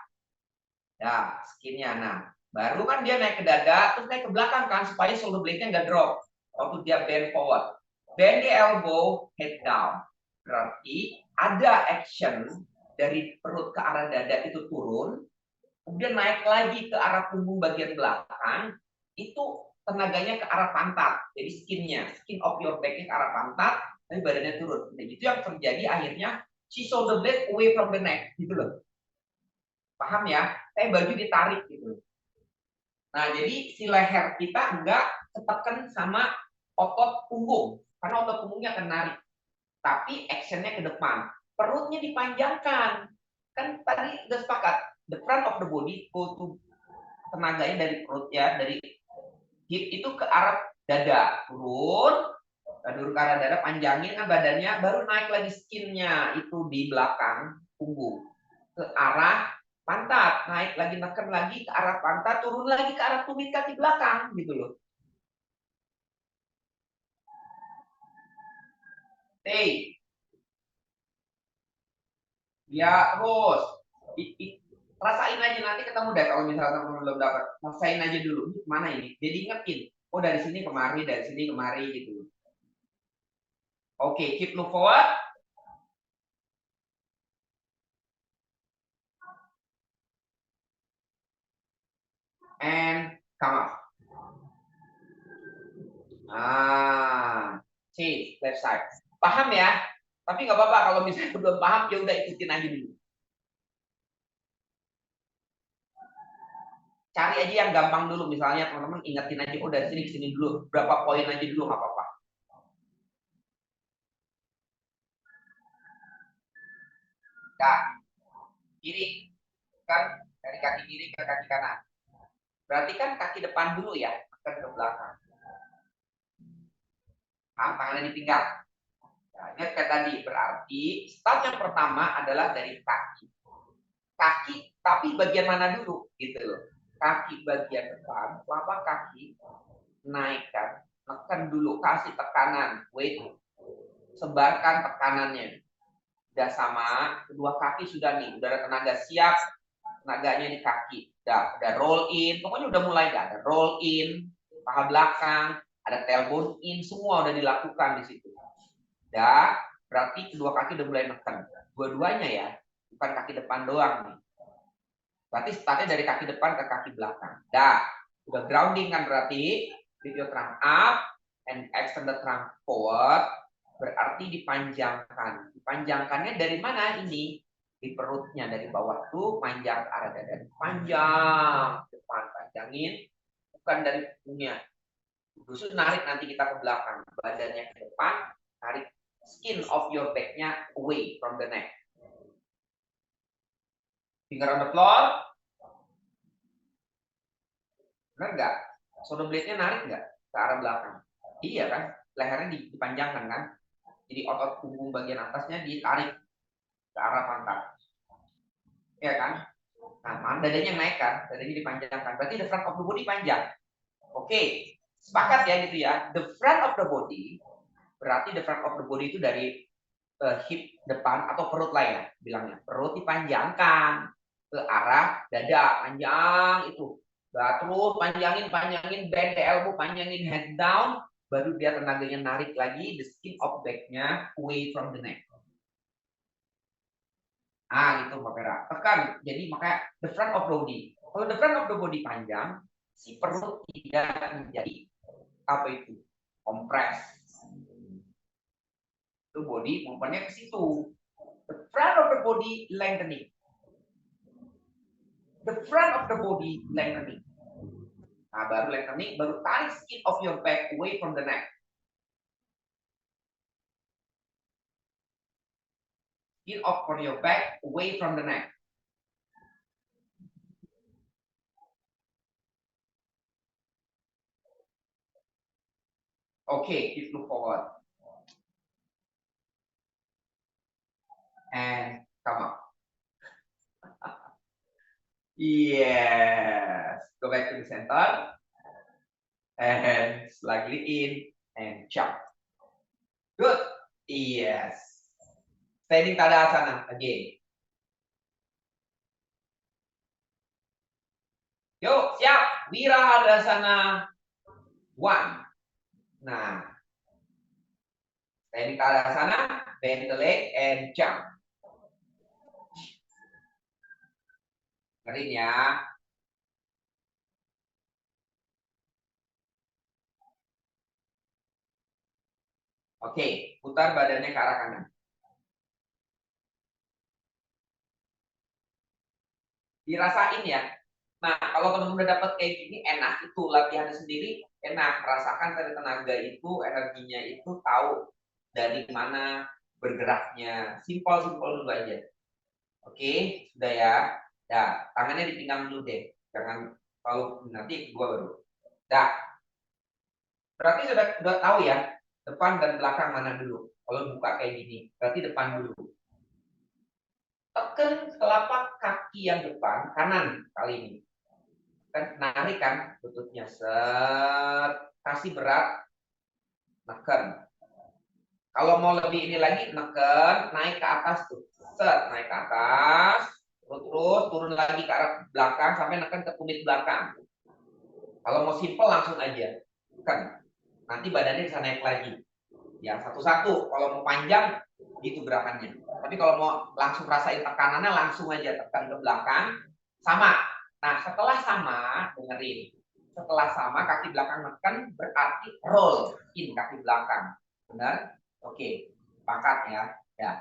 Speaker 2: Nah, skinnya. Nah, baru kan dia naik ke dada, terus naik ke belakang kan, supaya shoulder blade-nya nggak drop. Waktu dia bend forward. Bend the elbow, head down. Berarti ada action dari perut ke arah dada itu turun, kemudian naik lagi ke arah punggung bagian belakang, itu tenaganya ke arah pantat. Jadi skin of your back ke arah pantat, tapi badannya turun. Nah, itu yang terjadi akhirnya si shoulder blade away from the neck, gitu loh. Paham ya? Saya baju ditarik gitu. Nah, jadi si leher kita enggak ketekan sama otot punggung. Karena otot punggungnya akan narik. Tapi actionnya ke depan. Perutnya dipanjangkan. Kan tadi udah sepakat. The front of the body go to tenaganya dari perut ya. Dari hip itu ke arah dada. Turun ke arah dada. Panjangin kan badannya. Baru naik lagi skinnya. Itu di belakang punggung. Ke arah pantat, naik lagi, neken lagi ke arah pantat, turun lagi ke arah tumit kaki belakang, gitu loh. Stay. Ya, terus. Rasain aja, nanti ketemu deh kalau misalnya kamu belum dapat. Rasain aja dulu, mana ini? Jadi ingetin, oh dari sini kemari, dari sini kemari, gitu. Oke, keep look forward. And come up. See, left side. Paham ya? Tapi nggak apa-apa kalau misalnya belum paham, ya udah ikutin aja dulu. Cari aja yang gampang dulu, misalnya teman-teman ingetin aja, oh dari sini ke sini dulu, berapa poin aja dulu, nggak apa-apa. Nah, kiri, kan dari kaki kiri ke kaki kanan. Berarti kan kaki depan dulu ya, akan ke belakang. Tangannya di pinggang. Nah, ingat kayak tadi, berarti start yang pertama adalah dari kaki. Kaki, tapi bagian mana dulu, gitu loh. Kaki bagian depan, telapak kaki, naikkan, tekan dulu, kasih tekanan, weight, sebarkan tekanannya. Udah sama, kedua kaki sudah nih, udah ada tenaga siap, tenaganya di kaki. Udah roll in, pokoknya udah mulai ada roll in, paha belakang, ada tailbone in, semua udah dilakukan di situ. Berarti kedua kaki udah mulai neken. Dua-duanya ya, bukan kaki depan doang nih. Berarti startnya dari kaki depan ke kaki belakang. Udah grounding kan berarti, lift your trunk up and extend the trunk forward. Berarti dipanjangkan. Dipanjangkannya dari mana ini? di perutnya dari bawah tuh panjang ke arah dada, panjang depan, panjangin, bukan dari punggungnya. Justru narik nanti kita ke belakang, badannya ke depan, tarik skin of your back-nya away from the neck. Finger on the floor. Benar nggak? Shoulder blade-nya narik nggak ke arah belakang? Iya kan? Lehernya dipanjangkan kan? Jadi otot punggung bagian atasnya ditarik ke arah pantat. Ya kan? Nah, dadanya naik kan? Dadanya dipanjangkan. Berarti the front of the body panjang. Oke. Sepakat ya gitu ya. The front of the body, berarti the front of the body itu dari hip depan atau perut lah ya bilangnya. Perut dipanjangkan ke arah dada, panjang itu. Nah, terus panjangin, bend the elbow, panjangin head down, baru dia tenaganya narik lagi the skin of back-nya away from the neck. Ah, gitu Mbak Vera. Tekan. Jadi makanya the front of the body. Kalau the front of the body panjang, si perut tidak menjadi apa itu? Kompres. Itu body movement-nya ke situ. The front of the body lengthening. The front of the body lengthening. Nah, baru lengthening, baru tarik skin of your back away from the neck. Skin of your back away from the neck. Okay, please look forward. And come up. Yes. Go back to the center. And slightly in and jump. Good. Yes. Standing Tadasana again. Yuk, siap. Wirahadasana 1. Nah. Standing Tadasana, bend the leg and jump. Dengerin ya. Oke, putar badannya ke arah kanan. Dirasain ya. Nah, kalau teman-teman udah dapat kayak gini, enak itu latihannya sendiri, enak. Merasakan dari tenaga itu, energinya itu, tahu dari mana bergeraknya. Simpel-simpel dulu aja. Oke, sudah ya. Dah, tangannya di pinggang dulu deh. Jangan kalau nanti kedua baru. Dah. Berarti sudah tahu ya, depan dan belakang mana dulu. Kalau buka kayak gini, berarti depan dulu. Tekan telapak kaki yang depan, kanan kali ini. Kan narik kan lututnya, set. Kasih berat, neken. Kalau mau lebih ini lagi, neken, naik ke atas tuh. Set, naik ke atas. Terus turun lagi ke arah belakang sampai neken ke tumit belakang. Kalau mau simple langsung aja. Kan. Nanti badannya bisa naik lagi. Yang satu-satu. Kalau mau panjang gitu gerakannya. Tapi kalau mau langsung rasain tekanannya langsung aja tekan ke belakang. Sama. Nah, setelah sama, dengerin. Setelah sama kaki belakang neken berarti roll in kaki belakang. Benar? Oke. Sepakat ya. Ya.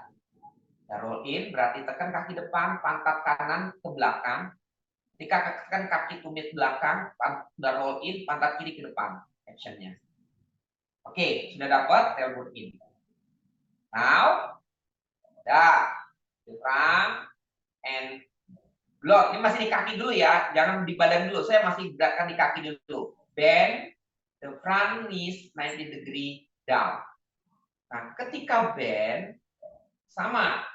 Speaker 2: Roll in berarti tekan kaki depan, pantat kanan ke belakang. Ketika tekan kaki tumit belakang, roll in, pantat kiri ke depan. Actionnya. Oke, sudah dapat tailbone in. Now, dah, diafragm and block. Ini masih di kaki dulu ya, jangan di badan dulu. Saya masih gerakan di kaki dulu. Bend the front knees 90 degree down. Nah, ketika bend, sama.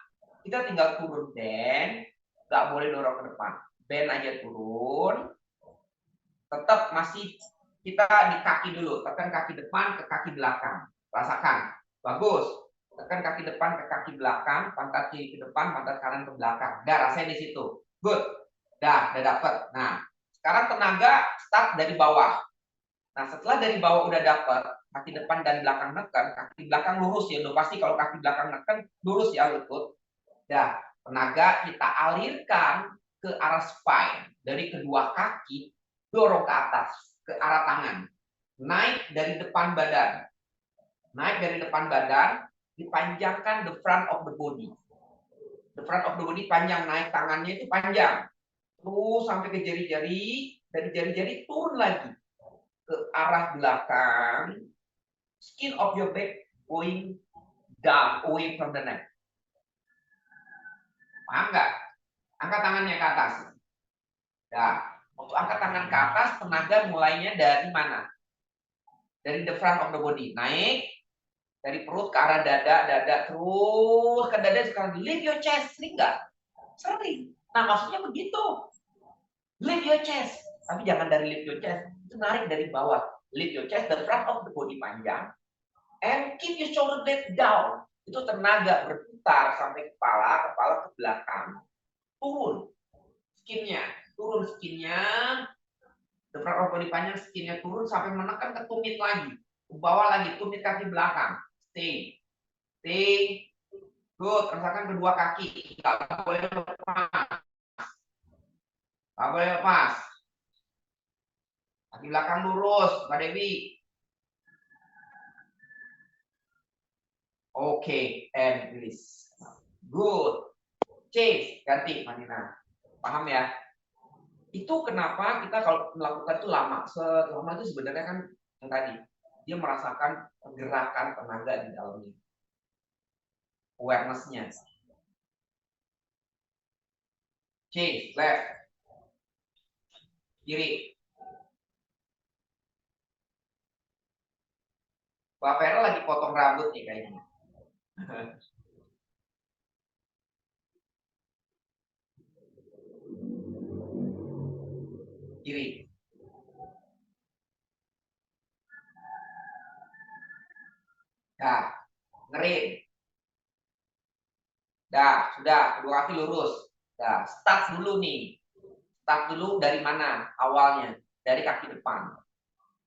Speaker 2: Kita tinggal turun bend, nggak boleh dorong ke depan. Bend aja turun. Tetap masih kita di kaki dulu. Tekan kaki depan ke kaki belakang. Rasakan. Bagus. Tekan kaki depan ke kaki belakang, pantat kiri ke depan, pantat kanan ke belakang. Dah, rasain di situ. Good. Dah dapet. Nah, sekarang tenaga start dari bawah. Nah, setelah dari bawah udah dapet, kaki depan dan belakang neken, kaki belakang lurus ya. Udah pasti kalau kaki belakang neken, lurus ya lutut. Dah, tenaga kita alirkan ke arah spine. Dari kedua kaki, dorong ke atas, ke arah tangan. Naik dari depan badan. Naik dari depan badan, dipanjangkan the front of the body. The front of the body panjang, naik tangannya itu panjang. Terus sampai ke jari-jari, dari jari-jari turun lagi ke arah belakang. Skin of your back going down, away from the neck. Paham nggak? Angkat tangannya ke atas. Nah, untuk angkat tangan ke atas, tenaga mulainya dari mana? Dari the front of the body. Naik, dari perut ke arah dada, dada terus ke dada sekarang. Lift your chest, sering nggak? Sering. Nah, maksudnya begitu. Lift your chest. Tapi jangan dari lift your chest. Itu narik dari bawah. Lift your chest, the front of the body panjang. And keep your shoulder blade down. Itu tenaga berputar sampai kepala, kepala ke belakang. Turun skinnya. Turun skinnya. The front of body panjang, skinnya turun sampai menekan ke tumit lagi. Ke bawah lagi, tumit kaki belakang. Stay. Stay. Good. Rasakan kedua kaki. Nggak boleh lepas. Nggak boleh lepas. Kaki belakang lurus, Mbak Dewi. Oke, and release. Good. Change. Ganti, Manina. Paham ya? Itu kenapa kita kalau melakukan itu lama. Selama itu sebenarnya kan yang tadi. Dia merasakan pergerakan tenaga di dalamnya. Awareness-nya. Change. Left. Kiri. Mbak Vera lagi potong rambut nih kayaknya. Kiri. Dah. Ngerin. Dah, sudah. Kedua kaki lurus. Dah, start dulu nih. Start dulu dari mana awalnya? Dari kaki depan.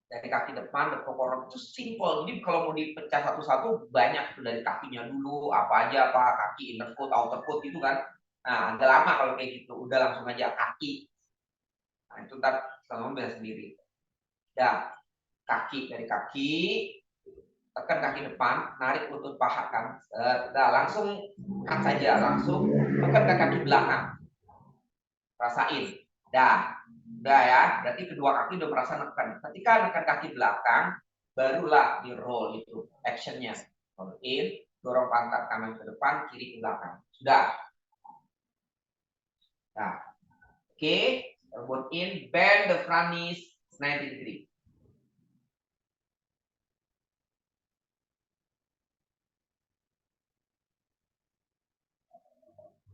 Speaker 2: Dari kaki depan, berkokoran itu simple. Jadi kalau mau dipecah satu-satu banyak tuh dari kakinya dulu, apa aja, apa kaki inner foot, outer foot gitu kan. Nah, agak lama kalau kayak gitu. Udah langsung aja kaki. Nah, itu ntar sama bela sendiri. Dah, kaki dari kaki, tekan kaki depan, narik lutut paha kan. Dah, langsung cut saja, langsung tekan ke kaki belakang. Rasain. Dah. Udah ya, berarti kedua kaki udah merasa neken. Ketika neken kaki belakang, barulah di roll itu actionnya. Roll in, dorong pantat kanan ke depan, kiri ke belakang. Sudah. Nah, oke. Roll in, bend the front knees 90 degree.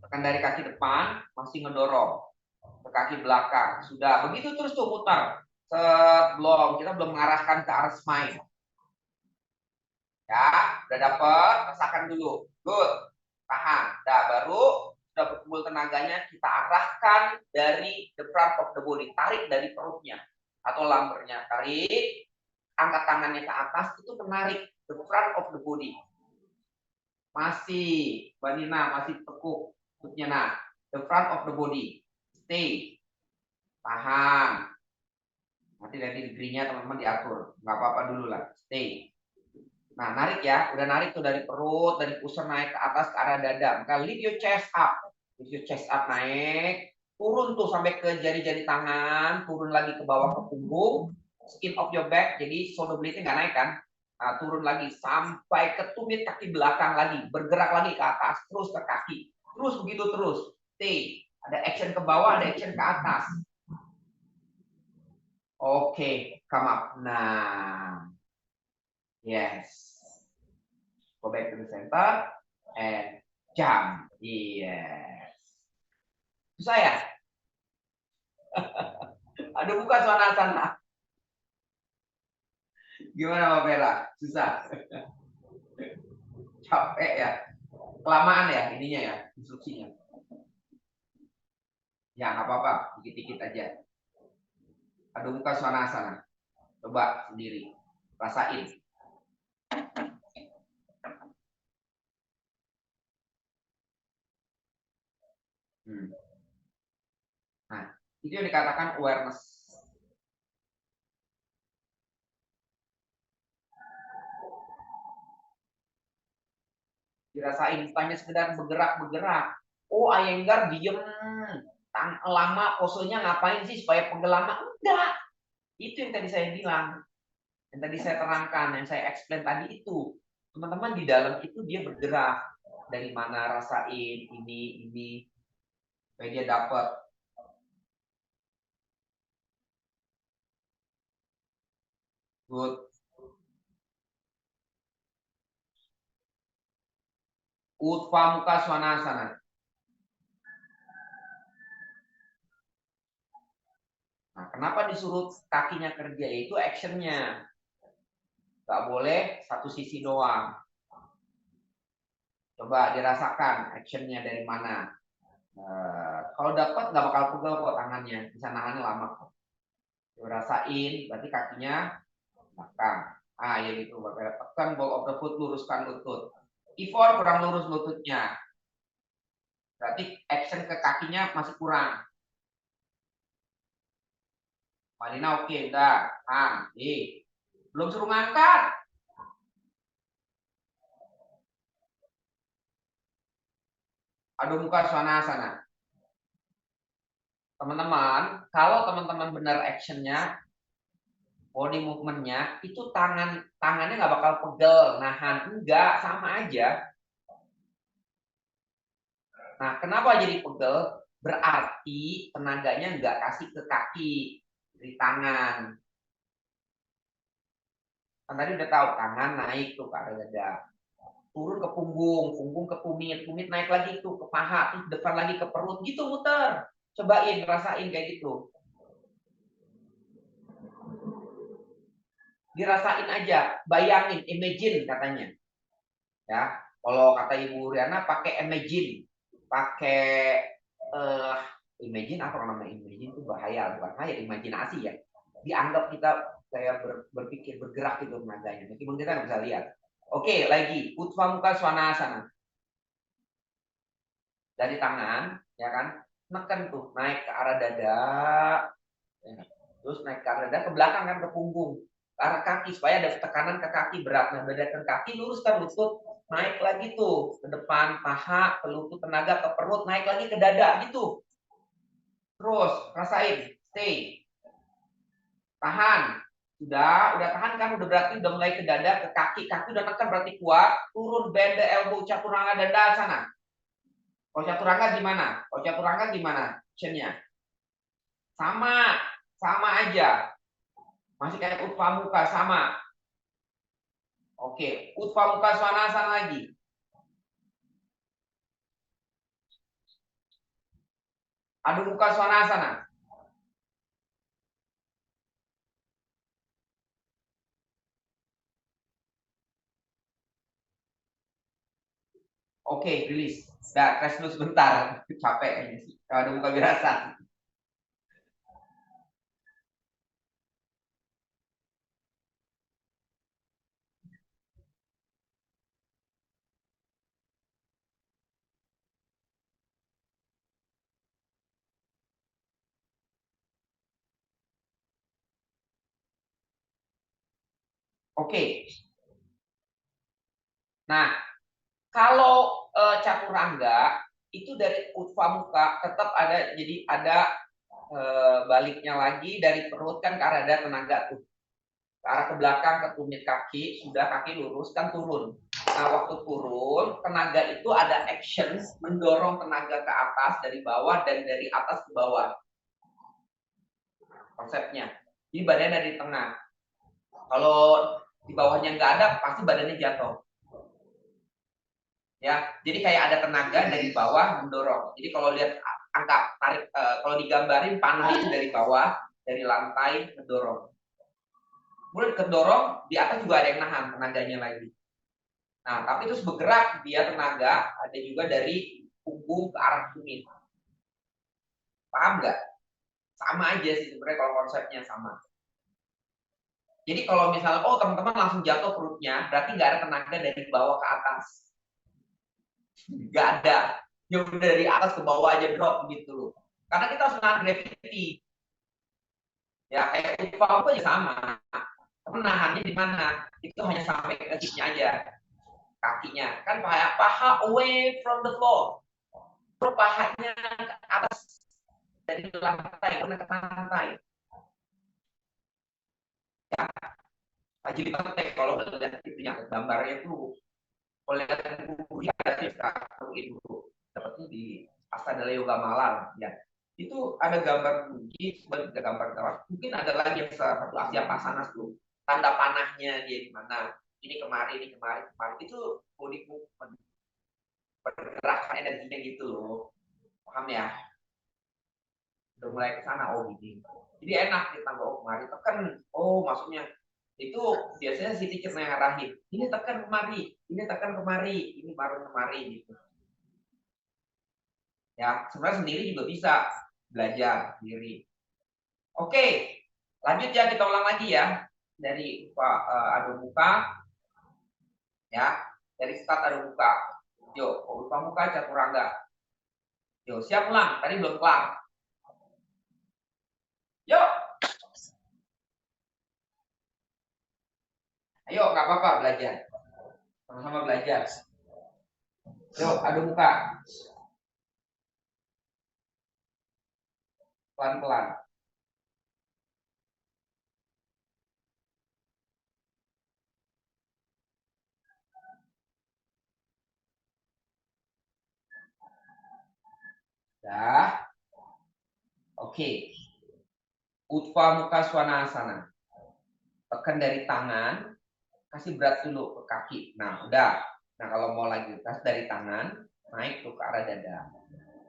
Speaker 2: Tekan dari kaki depan, masih ngedorong ke kaki belakang. Sudah, begitu terus tuh putar. Kita belum mengarahkan ke arah smile. Ya, udah dapat, rasakan dulu. Good. Tahan. Dah, baru sudah berkumpul tenaganya, kita arahkan dari the front of the body. Tarik dari perutnya atau lumbarnya. Tarik, angkat tangannya ke atas, itu menarik the front of the body. Masih, Mbak Nina, masih tekuk. Tutupnya, nah, the front of the body. Stay. Tahan. Nanti degree-nya teman-teman diatur. Nggak apa-apa dulu lah. Stay. Nah, narik ya. Udah narik tuh dari perut, dari pusar naik ke atas ke arah dada. Maka lift your chest up. Lift your chest up, naik. Turun tuh sampai ke jari-jari tangan. Turun lagi ke bawah ke punggung. Skin of your back. Jadi shoulder blade-nya nggak naik kan. Nah, turun lagi sampai ke tumit kaki belakang lagi. Bergerak lagi ke atas. Terus ke kaki. Terus begitu terus. Stay. Ada action ke bawah, ada action ke atas. Oke, come up. Nah. Yes. Go back to the center and jump. Yes. Susah ya? Aduh, bukan sana. Gimana Mbak Bella? Susah? Capek ya? Kelamaan ya ininya ya, instruksinya. Ya, nggak apa-apa. Dikit-dikit aja. Aduh, bukan sana. Coba sendiri. Rasain. Nah, itu yang dikatakan awareness. Dirasain, bukannya sekedar bergerak. Oh, Iyengar diem lama, posenya ngapain sih supaya pegel lama? Enggak. Itu yang tadi saya bilang. Yang tadi saya terangkan, yang saya explain tadi itu. Teman-teman di dalam itu dia bergerak. Dari mana rasain ini. Supaya dia dapat. Good. Utva Mukha Svanasana. Nah, kenapa disuruh kakinya kerja? Itu actionnya. Nggak boleh satu sisi doang. Coba dirasakan actionnya dari mana. Kalau dapat nggak bakal pegel kok tangannya. Bisa nahannya lama kok. Rasain, berarti kakinya belakang. Ya gitu. Tekan ball of the foot, luruskan lutut. Before kurang lurus lututnya. Berarti action ke kakinya masih kurang. Malina oke, udah. Belum suruh ngangkat. Adho Mukha Svanasana. Teman-teman, kalau teman-teman benar actionnya, body movement-nya, itu tangannya nggak bakal pegel, nahan. Enggak, sama aja. Nah, kenapa jadi pegel? Berarti tenaganya nggak kasih ke kaki, dari tangan. Kan tadi udah tahu, tangan naik tuh ke arah dada. Turun ke punggung, punggung ke tumit, tumit naik lagi tuh ke paha, terus depan lagi ke perut, gitu muter. Cobain, rasain kayak gitu. Dirasain aja, bayangin, imagine katanya. Ya, kalau kata Ibu Riana pakai imagine, pakai imagine apa namanya imagine itu bahaya, bukan bahaya, imajinasi ya. Dianggap kita kayak berpikir bergerak itu tenaganya, meskipun kita nggak bisa lihat. Oke, lagi Utva Mukha Svanasana. Dari tangan, ya kan, neken tuh naik ke arah dada, ya. Terus naik ke arah dada ke belakang kan ke punggung, ke arah kaki supaya ada tekanan ke kaki berat. Nah, bedakan kaki, luruskan lutut, naik lagi tuh ke depan paha, ke lutut, tenaga ke perut, naik lagi ke dada gitu. Terus rasain, stay, tahan. Udah tahan kan, udah berarti udah mulai ke dada, ke kaki udah neken berarti kuat. Turun, bend the elbow, chaturanga dada sana. Kalau chaturanga gimana? Kalau chaturanga gimana? Actionnya sama aja. Masih kayak Utva Mukha sama. Oke, Utva Mukha Svanasana lagi. Adho Mukha Svanasana. Oke, rilis. Udah, rest dulu sebentar. Capek ini sih. Adho Mukha Virasana. Oke. Nah, kalau chaturanga itu dari Utva Mukha tetap ada, jadi ada baliknya lagi dari perut kan ke arah dada tenaga tuh. Ke arah ke belakang ke tumit kaki, sudah kaki lurus kan turun. Nah, waktu turun, tenaga itu ada action mendorong tenaga ke atas dari bawah dan dari atas ke bawah. Konsepnya. Jadi badannya dari tengah. Kalau di bawahnya nggak ada, pasti badannya jatuh. Ya, jadi kayak ada tenaga dari bawah mendorong. Jadi kalau lihat angka tarik, kalau digambarin panah itu dari bawah, dari lantai mendorong. Kemudian kedorong, di atas juga ada yang nahan tenaganya lagi. Nah, tapi terus bergerak dia tenaga, ada juga dari punggung ke arah tumit. Paham nggak? Sama aja sih sebenarnya kalau konsepnya sama. Jadi kalau misalnya, oh teman-teman langsung jatuh perutnya, berarti nggak ada tenaga dari bawah ke atas. Nggak ada. Ya udah dari atas ke bawah aja drop gitu loh. Karena kita harus menahan gravity. Ya kayak Utva aja sama. Menahannya di mana? Itu hanya sampai ke hipnya aja. Kakinya. Kan paha away from the floor. pahanya ke atas dari lantai ke lantai. Ya, wajib banget kalau lihat itunya gambarnya tuh. Kalau lihat buku ya itu dapatnya di Astana Yoga Malang ya. Itu ada gambar kunci, ada gambar. Mungkin ada lagi yang satu Asia Pasanas tuh. Tanda panahnya dia di mana. Ini kemarin. Itu body movement. Pergerakan energinya gitu loh. Paham ya? Udah mulai ke sana, oh gini. Jadi enak ditambah kemari tekan. Oh maksudnya itu biasanya si teacher ngarahin. Ini tekan kemari, ini baru kemari gitu. Ya, sebenarnya sendiri juga bisa belajar sendiri. Oke, lanjut ya, kita ulang lagi ya. Dari adu muka, ya. Dari start adu muka. Yuk, lupa muka caturangga. Yuk, siap ulang. Tadi belum kelar. Yuk. Ayo, nggak apa-apa belajar. Sama-sama belajar. Yuk, adu muka. Pelan-pelan. Dah. Oke. Utva muka swanasana. Tekan dari tangan, kasih berat dulu ke kaki. Nah, udah. Nah, kalau mau lanjutan dari tangan, naik tuh ke arah dada.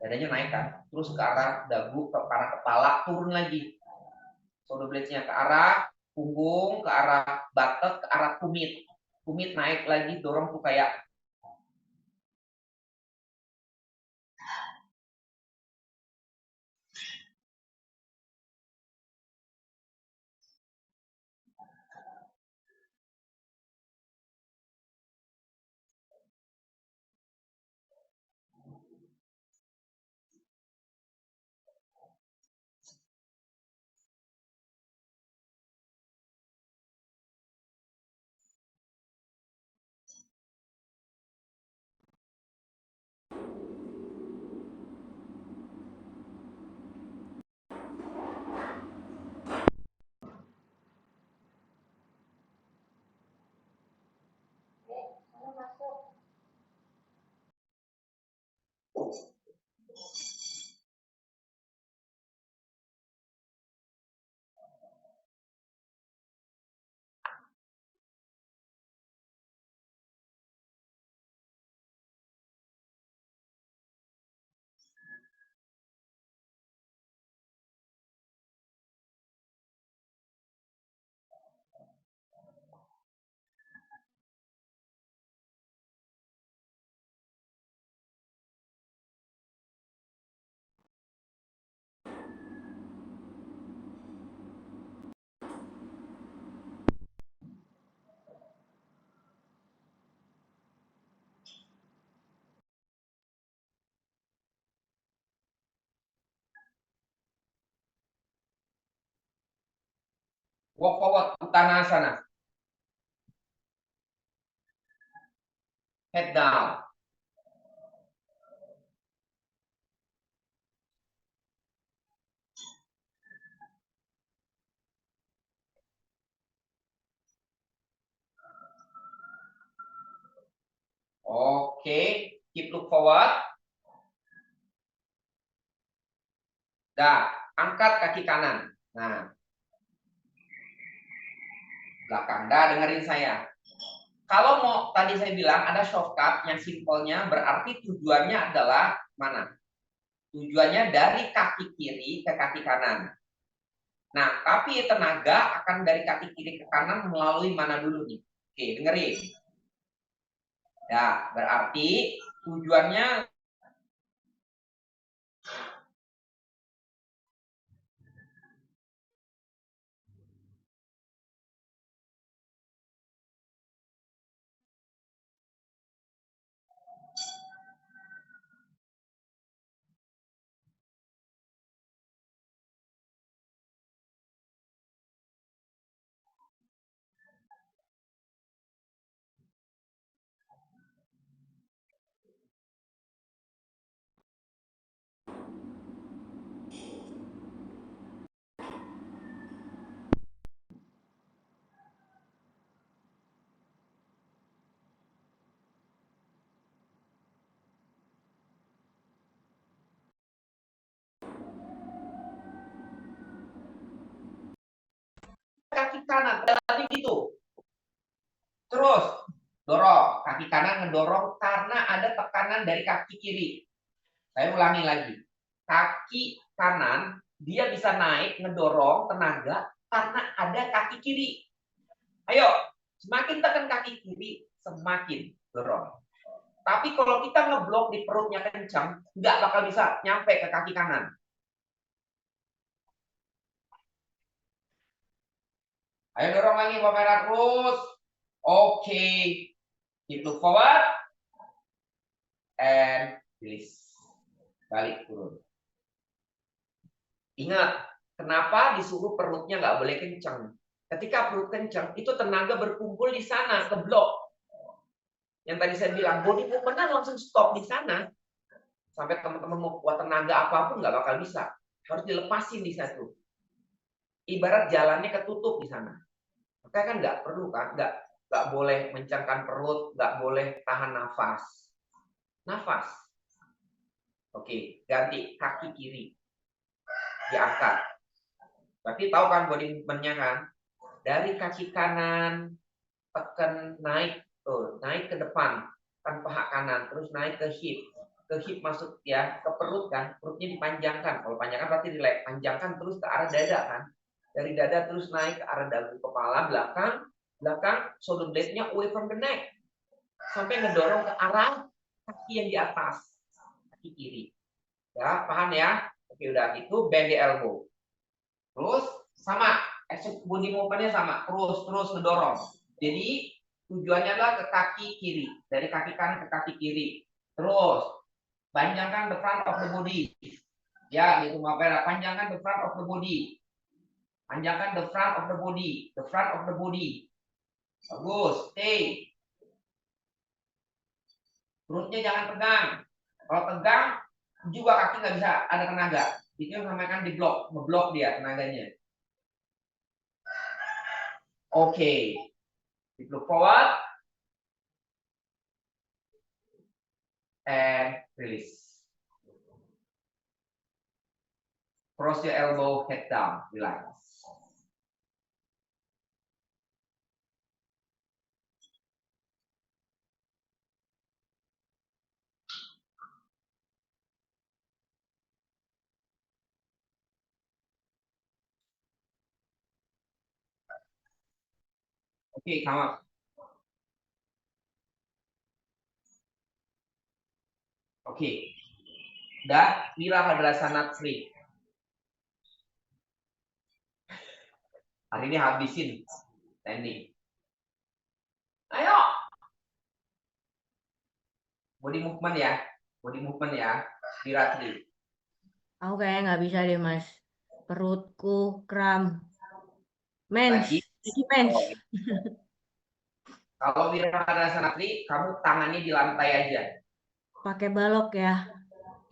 Speaker 2: Dadanya naik kan, terus ke arah dagu, ke arah kepala, turun lagi. Shoulder blades-nya ke arah punggung, ke arah batek, ke arah tumit. Tumit naik lagi, dorong tuh kayak walk forward, uttanasana. Head down. Oke, keep look forward. Dah, angkat kaki kanan. Nah, belakang. Dah, dengerin saya. Kalau mau tadi saya bilang ada shortcut yang simpelnya berarti tujuannya adalah mana? Tujuannya dari kaki kiri ke kaki kanan. Nah, tapi tenaga akan dari kaki kiri ke kanan melalui mana dulu nih? Oke, dengerin. Ya, berarti tujuannya kanan, tadi gitu. Terus dorong, kaki kanan ngedorong karena ada tekanan dari kaki kiri. Saya ulangi lagi. Kaki kanan dia bisa naik ngedorong tenaga karena ada kaki kiri. Ayo, semakin tekan kaki kiri, semakin dorong. Tapi kalau kita ngeblok di perutnya kencang, nggak bakal bisa nyampe ke kaki kanan. Ayo dorong lagi, Pak Merah terus. Oke. Keep look forward. And release. Balik turun. Ingat, kenapa disuruh perutnya nggak boleh kencang? Ketika perut kencang, itu tenaga berkumpul di sana, ke blok. Yang tadi saya bilang, body movement langsung stop di sana. Sampai teman-teman mau kuat tenaga apapun nggak bakal bisa. Harus dilepasin di satu. Ibarat jalannya ketutup di sana. Maka kan nggak perlu kan, nggak boleh mencangkan perut, nggak boleh tahan nafas. Nafas. Oke, ganti kaki kiri. Diangkat. Berarti tahu kan body movement-nya kan? Dari kaki kanan, tekan naik, tuh, naik ke depan, kan paha kanan, terus naik ke hip masuk ya ke perut kan, perutnya dipanjangkan. Kalau panjangkan berarti relax, panjangkan terus ke arah dada kan, dari dada terus naik ke arah dagu kepala, belakang shoulder blade-nya away from the neck, sampai ngedorong ke arah kaki yang di atas, kaki kiri. Ya paham ya? Oke udah itu bend the elbow, terus sama body movement-nya sama, terus ngedorong. Jadi tujuannya adalah ke kaki kiri, dari kaki kanan ke kaki kiri. Terus panjangkan the front of the body. Ya, gitu Mbak Vera. Panjangkan the front of the body. Panjangkan the front of the body. The front of the body. Bagus. Stay. Perutnya jangan tegang. Kalau tegang, juga kaki nggak bisa ada tenaga. Itu yang namanya di blok. Ngeblok dia tenaganya. Oke. Look forward. And release. Cross your elbow, head down, relax. Oke, come. Oke. Udah, Wirahadasana 3. Hari ini habisin standing. Ayo. Body movement ya. Body movement ya. Wiratri.
Speaker 3: Aku kayaknya nggak bisa deh, Mas. Perutku kram. Mens.
Speaker 2: Lagi.
Speaker 3: Jadi mens.
Speaker 2: Oh. Kalau Wirahadasana 3, kamu tangannya di lantai aja.
Speaker 3: Pakai balok ya.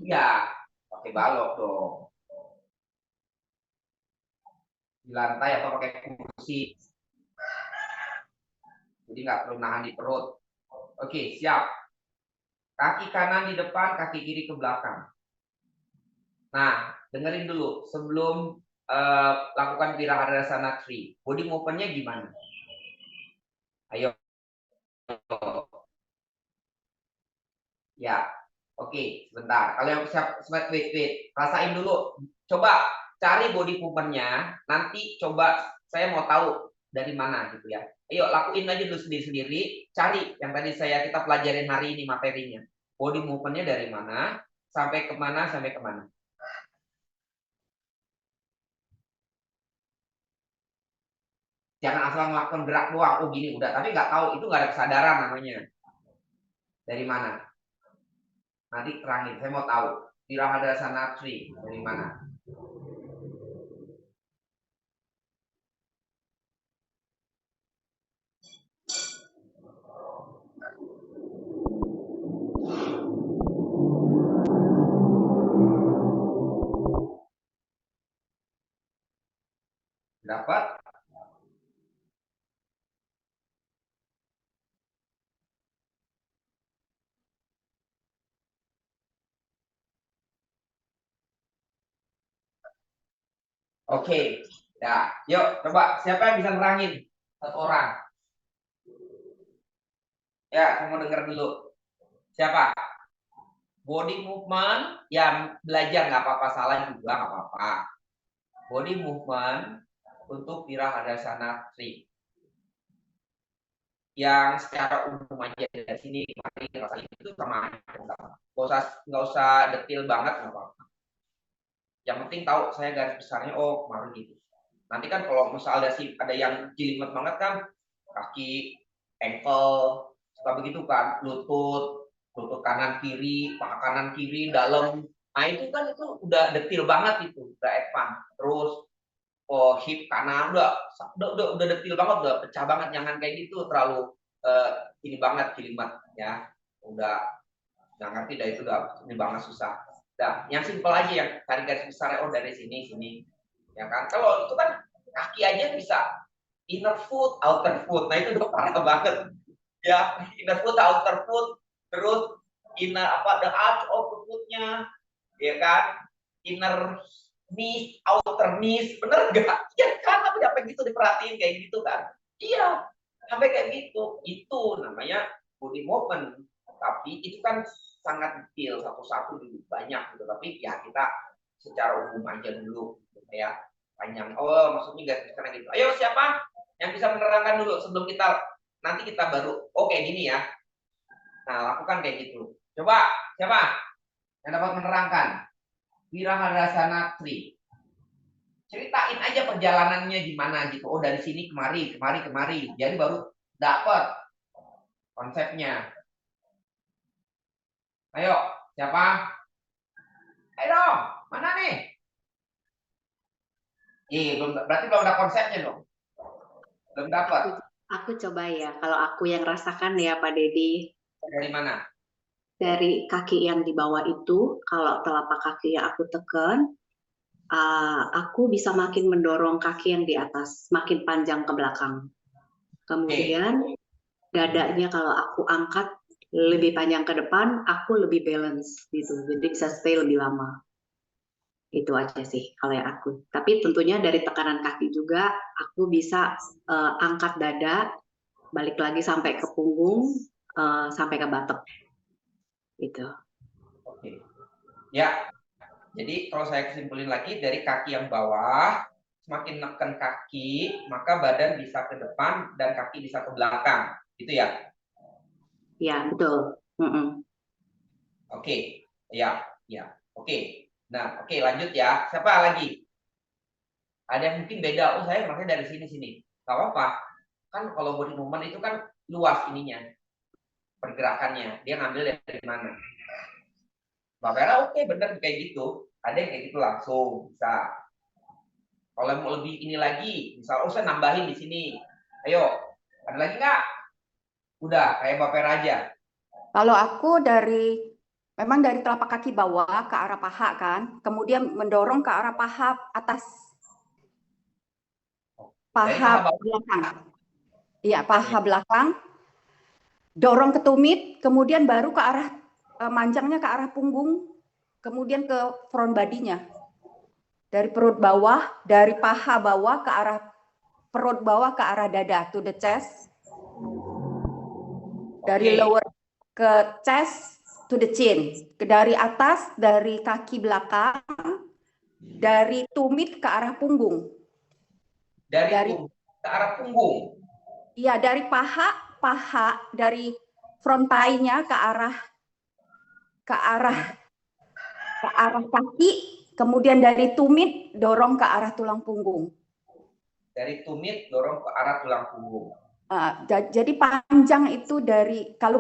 Speaker 2: Iya, pakai balok dong. Di lantai atau pakai kursi. Jadi nggak perlu nahan di perut. Oke, siap. Kaki kanan di depan, kaki kiri ke belakang. Nah, dengerin dulu sebelum lakukan Wirahadasana 3. Body movement-nya gimana? Ayo. Ya, oke, sebentar. Kalau yang siap, wait. Rasain dulu. Coba cari body movement-nya. Nanti coba saya mau tahu dari mana gitu ya. Ayo lakuin aja dulu sendiri-sendiri. Cari yang tadi kita pelajarin hari ini materinya. Body movement-nya dari mana, sampai kemana, Jangan asal melakukan gerak doang. Oh gini udah, tapi nggak tahu itu nggak ada kesadaran namanya. Dari mana? Nanti terangin. Saya mau tahu. Wirahadasana 3 dari mana? Dapat? Oke, Ya, yuk coba siapa yang bisa nerangin? Satu orang. Ya, saya mau dengar dulu. Siapa? Body movement yang belajar nggak apa-apa, salah juga nggak apa-apa. Body movement untuk Wirahadasana 3. Yang secara umum aja dari sini kemarin itu sama aja. Nggak usah detail banget nggak apa-apa. Yang penting tahu saya garis besarnya, oh kemarin gitu. Nanti kan kalau misal ada yang jelimet banget kan, kaki, ankle, suka begitu kan, lutut kanan kiri, paha kanan kiri, dalam. Nah itu kan itu udah detail banget itu, udah advance. Terus hip kanan udah detail banget, udah pecah banget, jangan kayak gitu terlalu ini banget jelimet ya. Udah nggak ngerti dah itu udah ini banget susah. Nah, yang simpel aja yang tarik garis besar, oh dari sini ya kan. Kalau itu kan kaki aja bisa inner foot, outer foot. Nah itu udah parah banget. Ya, inner foot, outer foot, terus inner the arch of the footnya, ya kan, inner knee, outer knees, bener nggak? Iya kan, tapi sampai gitu diperhatiin kayak gitu kan? Iya, sampai kayak gitu. Itu namanya body movement. Tapi itu kan sangat detail satu-satu dulu banyak gitu. Tapi ya kita secara umum aja dulu, gitu ya. Panjang. Oh, maksudnya nggak karena gitu. Ayo siapa yang bisa menerangkan dulu sebelum nanti kita baru kayak gini ya. Nah, lakukan kayak gitu. Coba, siapa yang dapat menerangkan? Wirahadasana 3. Ceritain aja perjalanannya gimana gitu. Oh, dari sini kemari. Jadi baru dapat konsepnya. Ayo, siapa? Ayo dong, mana nih? Berarti belum ada konsepnya dong. Belum dapat.
Speaker 5: Aku coba ya, kalau aku yang rasakan ya Pak Dedi.
Speaker 2: Dari mana?
Speaker 5: Dari kaki yang di bawah itu, kalau telapak kaki yang aku tekan, aku bisa makin mendorong kaki yang di atas, makin panjang ke belakang. Kemudian dadanya kalau aku angkat lebih panjang ke depan, aku lebih balance gitu, jadi bisa stay lebih lama. Itu aja sih kalau yang aku. Tapi tentunya dari tekanan kaki juga, aku bisa angkat dada, balik lagi sampai ke punggung, sampai ke batok. Gitu.
Speaker 2: Oke. Ya. Jadi kalau saya kesimpulin lagi, dari kaki yang bawah, semakin neken kaki, maka badan bisa ke depan dan kaki bisa ke belakang. Gitu ya?
Speaker 5: Ya, betul.
Speaker 2: Oke. Ya. Oke. Nah, oke, lanjut ya. Siapa lagi? Ada yang mungkin beda. Oh, saya makanya dari sini. Gak apa-apa. Kan kalau body movement itu kan luas ininya. Pergerakannya. Dia ngambil dari mana? Mbak Vera oke, bener kayak gitu. Ada yang kayak gitu langsung bisa. Kalau mau lebih ini lagi, misal saya nambahin di sini. Ayo, ada lagi nggak? Udah, kayak Mbak Vera aja.
Speaker 6: Kalau aku memang dari telapak kaki bawah ke arah paha kan, kemudian mendorong ke arah paha atas. Paha belakang. Iya, paha belakang. Dorong ke tumit, kemudian baru ke arah manjangnya ke arah punggung, kemudian ke front body-nya. Dari perut bawah, dari paha bawah ke arah perut bawah ke arah dada, to the chest. Dari lower ke chest to the chin. Dari atas, dari kaki belakang, dari tumit ke arah punggung.
Speaker 2: Dari ke arah punggung.
Speaker 6: Iya, dari paha, dari front thigh-nya ke arah kaki, kemudian dari tumit dorong ke arah tulang punggung.
Speaker 2: Dari tumit dorong ke arah tulang punggung.
Speaker 6: Jadi panjang itu dari, kalau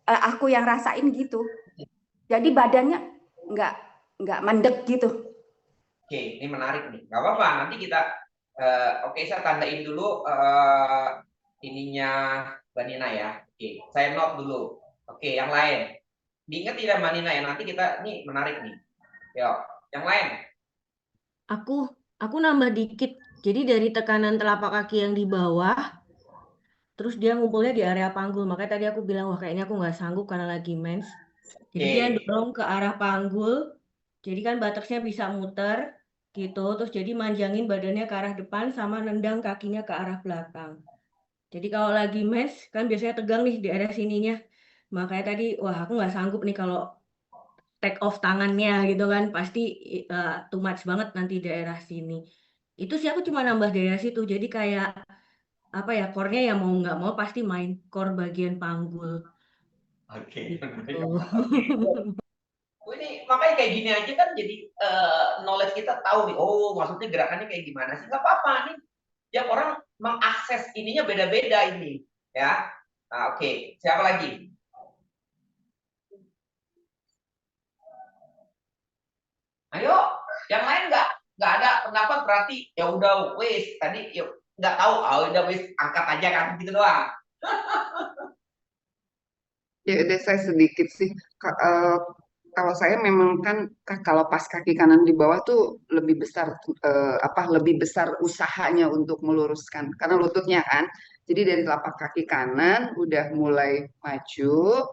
Speaker 6: aku yang rasain gitu. Jadi badannya nggak mandek gitu.
Speaker 2: Oke, ini menarik nih. Nggak apa-apa, nanti kita saya tandain dulu ininya Mbak Nina ya. Oke, saya note dulu. Oke, yang lain. Diingat tidak Mbak Nina ya, nanti kita ini menarik nih. Yuk, yang lain.
Speaker 3: Aku nambah dikit. Jadi dari tekanan telapak kaki yang di bawah, terus dia ngumpulnya di area panggul. Makanya tadi aku bilang, wah kayaknya aku nggak sanggup karena lagi mens. Jadi dia dorong ke arah panggul. Jadi kan buttocks-nya bisa muter. gitu. Terus jadi manjangin badannya ke arah depan sama nendang kakinya ke arah belakang. Jadi kalau lagi mes kan biasanya tegang nih di area sininya. Makanya tadi wah aku nggak sanggup nih kalau take off tangannya gitu kan pasti too much banget nanti daerah sini. Itu sih aku cuma nambah daerah situ. Jadi kayak apa ya core-nya ya mau nggak mau pasti main core bagian panggul
Speaker 2: Oke.
Speaker 3: gitu.
Speaker 2: Ini makanya kayak gini aja kan jadi knowledge kita tahu nih. Oh, maksudnya gerakannya kayak gimana sih? Nggak apa-apa nih. Tiap orang mengakses ininya beda-beda ini, ya. Nah, oke. Siapa lagi? Ayo, yang lain nggak ada pendapat berarti ya udah wis tadi yuk nggak tahu, udah wis angkat aja kan gitu doang.
Speaker 1: Ya udah saya sedikit sih. Kalau saya memang kan kalau pas kaki kanan di bawah tuh lebih besar lebih besar usahanya untuk meluruskan karena lututnya kan. Jadi dari telapak kaki kanan udah mulai maju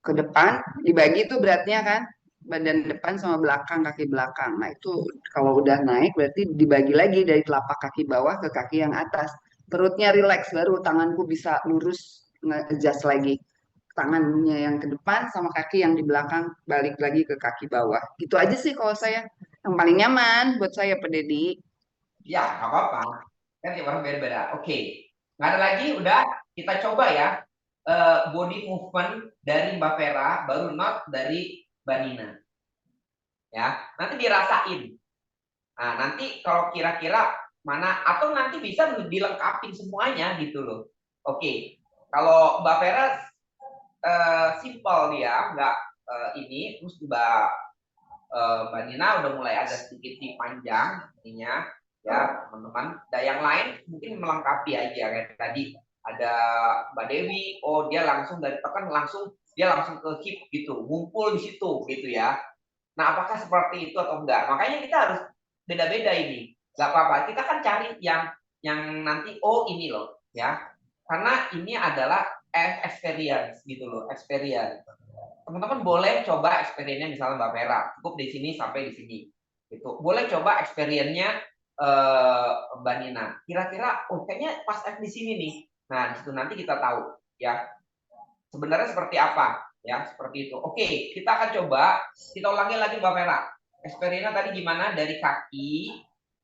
Speaker 1: ke depan dibagi tuh beratnya kan badan depan sama belakang kaki belakang. Nah itu kalau udah naik berarti dibagi lagi dari telapak kaki bawah ke kaki yang atas. Perutnya rileks baru tanganku bisa lurus nge-adjust lagi tangannya yang ke depan sama kaki yang di belakang balik lagi ke kaki bawah. Gitu aja sih kalau saya yang paling nyaman buat saya Pak Dedi.
Speaker 2: Ya, nggak apa-apa. Kan tiap orang beda-beda. Oke. Nggak ada lagi, udah kita coba ya body movement dari Mbak Vera, baru not dari Mbak Nina. Ya, nanti dirasain. Nah, nanti kalau kira-kira mana atau nanti bisa dilengkapin semuanya gitu loh. Oke. Kalau Mbak Vera simple dia, nggak ini, terus Mbak Nina udah mulai ada sedikit panjang ininya ya teman-teman. Dan yang lain mungkin melengkapi aja kayak tadi ada Mbak Dewi, oh dia langsung dari tekan dia langsung ke hip gitu, ngumpul di situ gitu ya. Nah apakah seperti itu atau enggak? Makanya kita harus beda-beda ini. Gak apa-apa, kita kan cari yang nanti oh ini loh ya, karena ini adalah experience gitu loh, experience. Teman-teman boleh coba experience-nya misalnya Mbak Vera, cukup di sini sampai di sini. Gitu. Boleh coba experience-nya Mbak Nina. Kira-kira, oh kayaknya pas di sini nih. Nah, di situ nanti kita tahu ya. Sebenarnya seperti apa? Ya, seperti itu. Oke, kita akan coba. Kita ulangi lagi Mbak Vera. Experience-nya tadi gimana? Dari kaki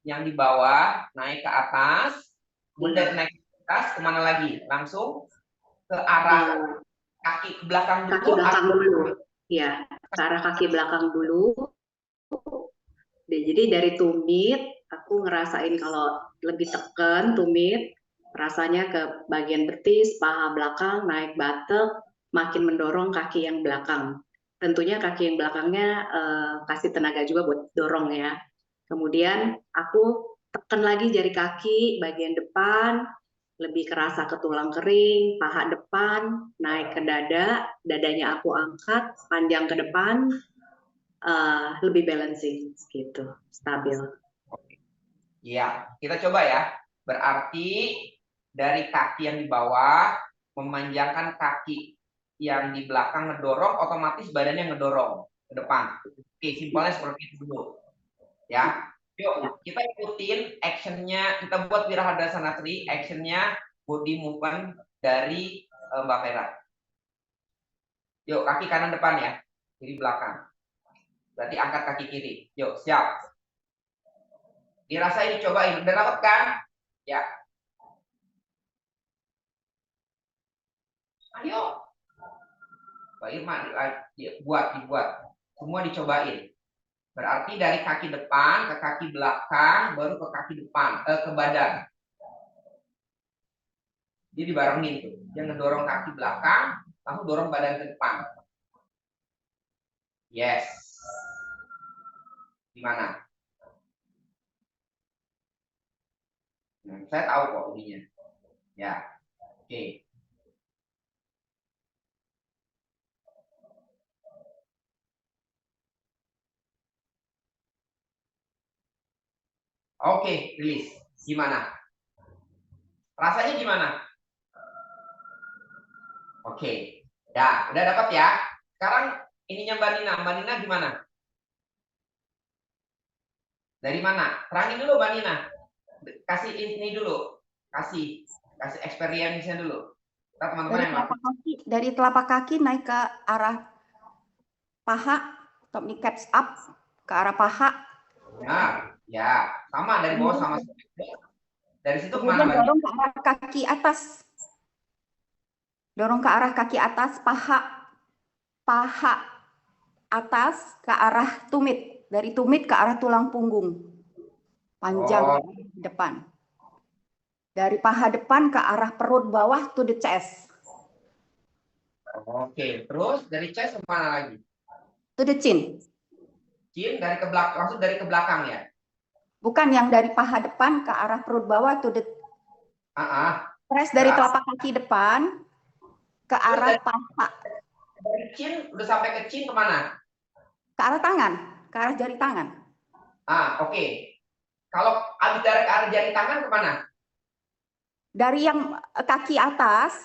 Speaker 2: yang di bawah naik ke atas, kemudian naik ke atas kemana lagi? Langsung ke arah kaki ke belakang dulu.
Speaker 5: Kaki belakang dulu. Ya, ke arah kaki belakang dulu. Jadi dari tumit, aku ngerasain kalau lebih tekan tumit, rasanya ke bagian betis, paha belakang, naik batek, makin mendorong kaki yang belakang. Tentunya kaki yang belakangnya kasih tenaga juga buat dorong ya. Kemudian aku tekan lagi jari kaki bagian depan, lebih kerasa ke tulang kering, paha depan, naik ke dada, dadanya aku angkat, panjang ke depan, lebih balancing gitu, stabil.
Speaker 2: Iya, kita coba ya. Berarti dari kaki yang di bawah memanjangkan kaki yang di belakang ngedorong, otomatis badannya ngedorong ke depan. Oke, simpelnya seperti itu dulu. Ya, yuk kita ikutin actionnya. Kita buat Wirahadasana Tri, actionnya body movement dari Mbak Vera. Yuk, kaki kanan depan ya, kiri belakang. Berarti angkat kaki kiri. Yuk, siap. Dirasain, dicobain. Udah dapat kan? Ya. Ayo. Mbak Irma, dibuat. Semua dicobain. Berarti dari kaki depan ke kaki belakang, baru ke kaki depan, ke badan. Jadi dibarengin tuh. Yang ngedorong kaki belakang, langsung dorong badan ke depan. Yes. Gimana? Nah, saya tahu kok ininya. Ya. Oke. Oke, rilis. Gimana? Rasanya gimana? Oke. Ya, udah dapat ya. Sekarang ininya Mbak Nina. Mbak Nina gimana? Dari mana? Terangin dulu Mbak Nina. Kasih ini dulu. Kasih experience-nya dulu. Kita teman-teman yang
Speaker 6: Dari telapak kaki naik ke arah paha, top kneecaps up ke arah paha.
Speaker 2: Nah, ya, sama dari bawah sama. Dari situ
Speaker 6: Kemudian
Speaker 2: kemana?
Speaker 6: dorong ke arah kaki atas. Dorong ke arah kaki atas, paha atas ke arah tumit. Dari tumit ke arah tulang punggung. Panjang depan. Dari paha depan ke arah perut bawah to the chest.
Speaker 2: Oke, terus dari chest kemana lagi?
Speaker 6: To the chin.
Speaker 2: Chin dari ke belakang, maksud dari ke belakang ya?
Speaker 6: Bukan yang dari paha depan ke arah perut bawah to the press dari telapak kaki depan ke arah paha.
Speaker 2: Dari chin udah sampai ke chin kemana?
Speaker 6: Ke arah tangan, ke arah jari tangan.
Speaker 2: Oke. Kalau habis dari ke arah jari tangan kemana?
Speaker 6: Dari yang kaki atas,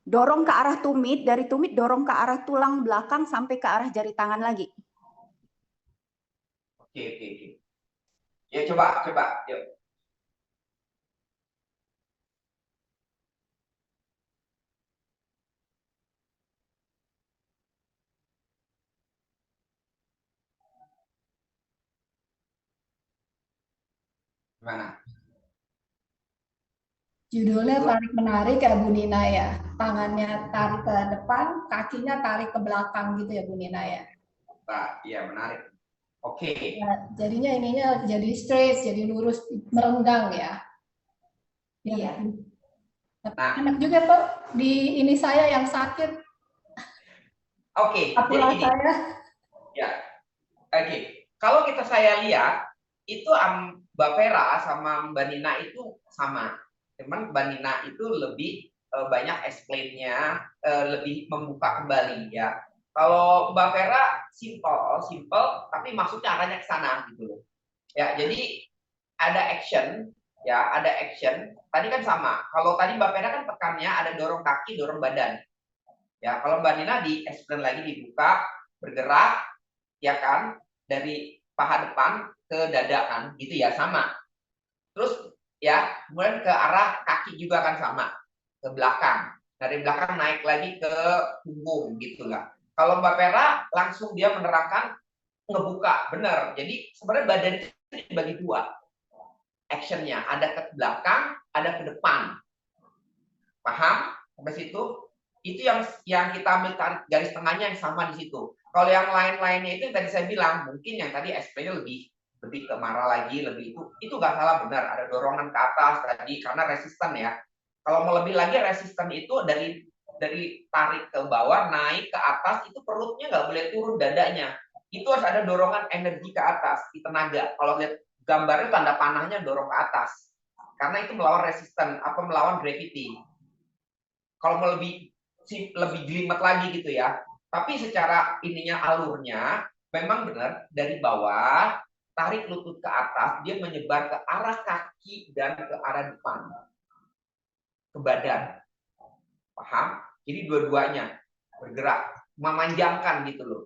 Speaker 6: dorong ke arah tumit, dari tumit dorong ke arah tulang belakang sampai ke arah jari tangan lagi.
Speaker 2: Oke. Ya coba, yuk. Gimana?
Speaker 4: Judulnya tarik menarik ya Bu Nina ya. Tangannya tarik ke depan, kakinya tarik ke belakang gitu ya Bu Nina ya.
Speaker 2: Iya menarik. Oke.
Speaker 4: Nah, jadinya ininya jadi straight, jadi lurus, merenggang ya. Iya. Nah, enak juga tuh di ini saya yang sakit.
Speaker 2: Oke. Jadi ini.
Speaker 4: Saya.
Speaker 2: Ya. Oke. Kalau saya lihat itu Mbak Vera sama Mbak Nina itu sama. Cuman Mbak Nina itu lebih banyak explain-nya, lebih membuka kembali ya. Kalau Mbak Vera simple, tapi maksudnya arahnya ke sana gitu. Ya, jadi ada action, ya, ada action. Tadi kan sama. Kalau tadi Mbak Vera kan tekannya ada dorong kaki, dorong badan. Ya, kalau Mbak Nina di explain lagi dibuka, bergerak, ya kan, dari paha depan ke dada kan, gitu ya, sama. Terus ya, kemudian ke arah kaki juga kan sama, ke belakang. Dari belakang naik lagi ke punggung gitu lah. Kalau Mbak Vera langsung dia menerangkan ngebuka, benar. Jadi sebenarnya badan itu dibagi dua. Actionnya ada ke belakang, ada ke depan. Paham sampai situ? Itu yang kita ambil garis tengahnya yang sama di situ. Kalau yang lain-lainnya itu yang tadi saya bilang, mungkin yang tadi explain-nya lebih ke marah lagi, lebih itu nggak salah, benar. Ada dorongan ke atas tadi karena resisten ya. Kalau mau lebih lagi resisten itu dari tarik ke bawah naik ke atas itu perutnya nggak boleh turun, dadanya itu harus ada dorongan energi ke atas di tenaga. Kalau lihat gambarnya tanda panahnya dorong ke atas karena itu melawan resisten melawan gravity. Kalau mau lebih jelimet lagi gitu ya. Tapi secara ininya alurnya memang benar dari bawah tarik lutut ke atas, dia menyebar ke arah kaki dan ke arah depan, ke badan. Paham? Jadi dua-duanya bergerak, memanjangkan gitu loh.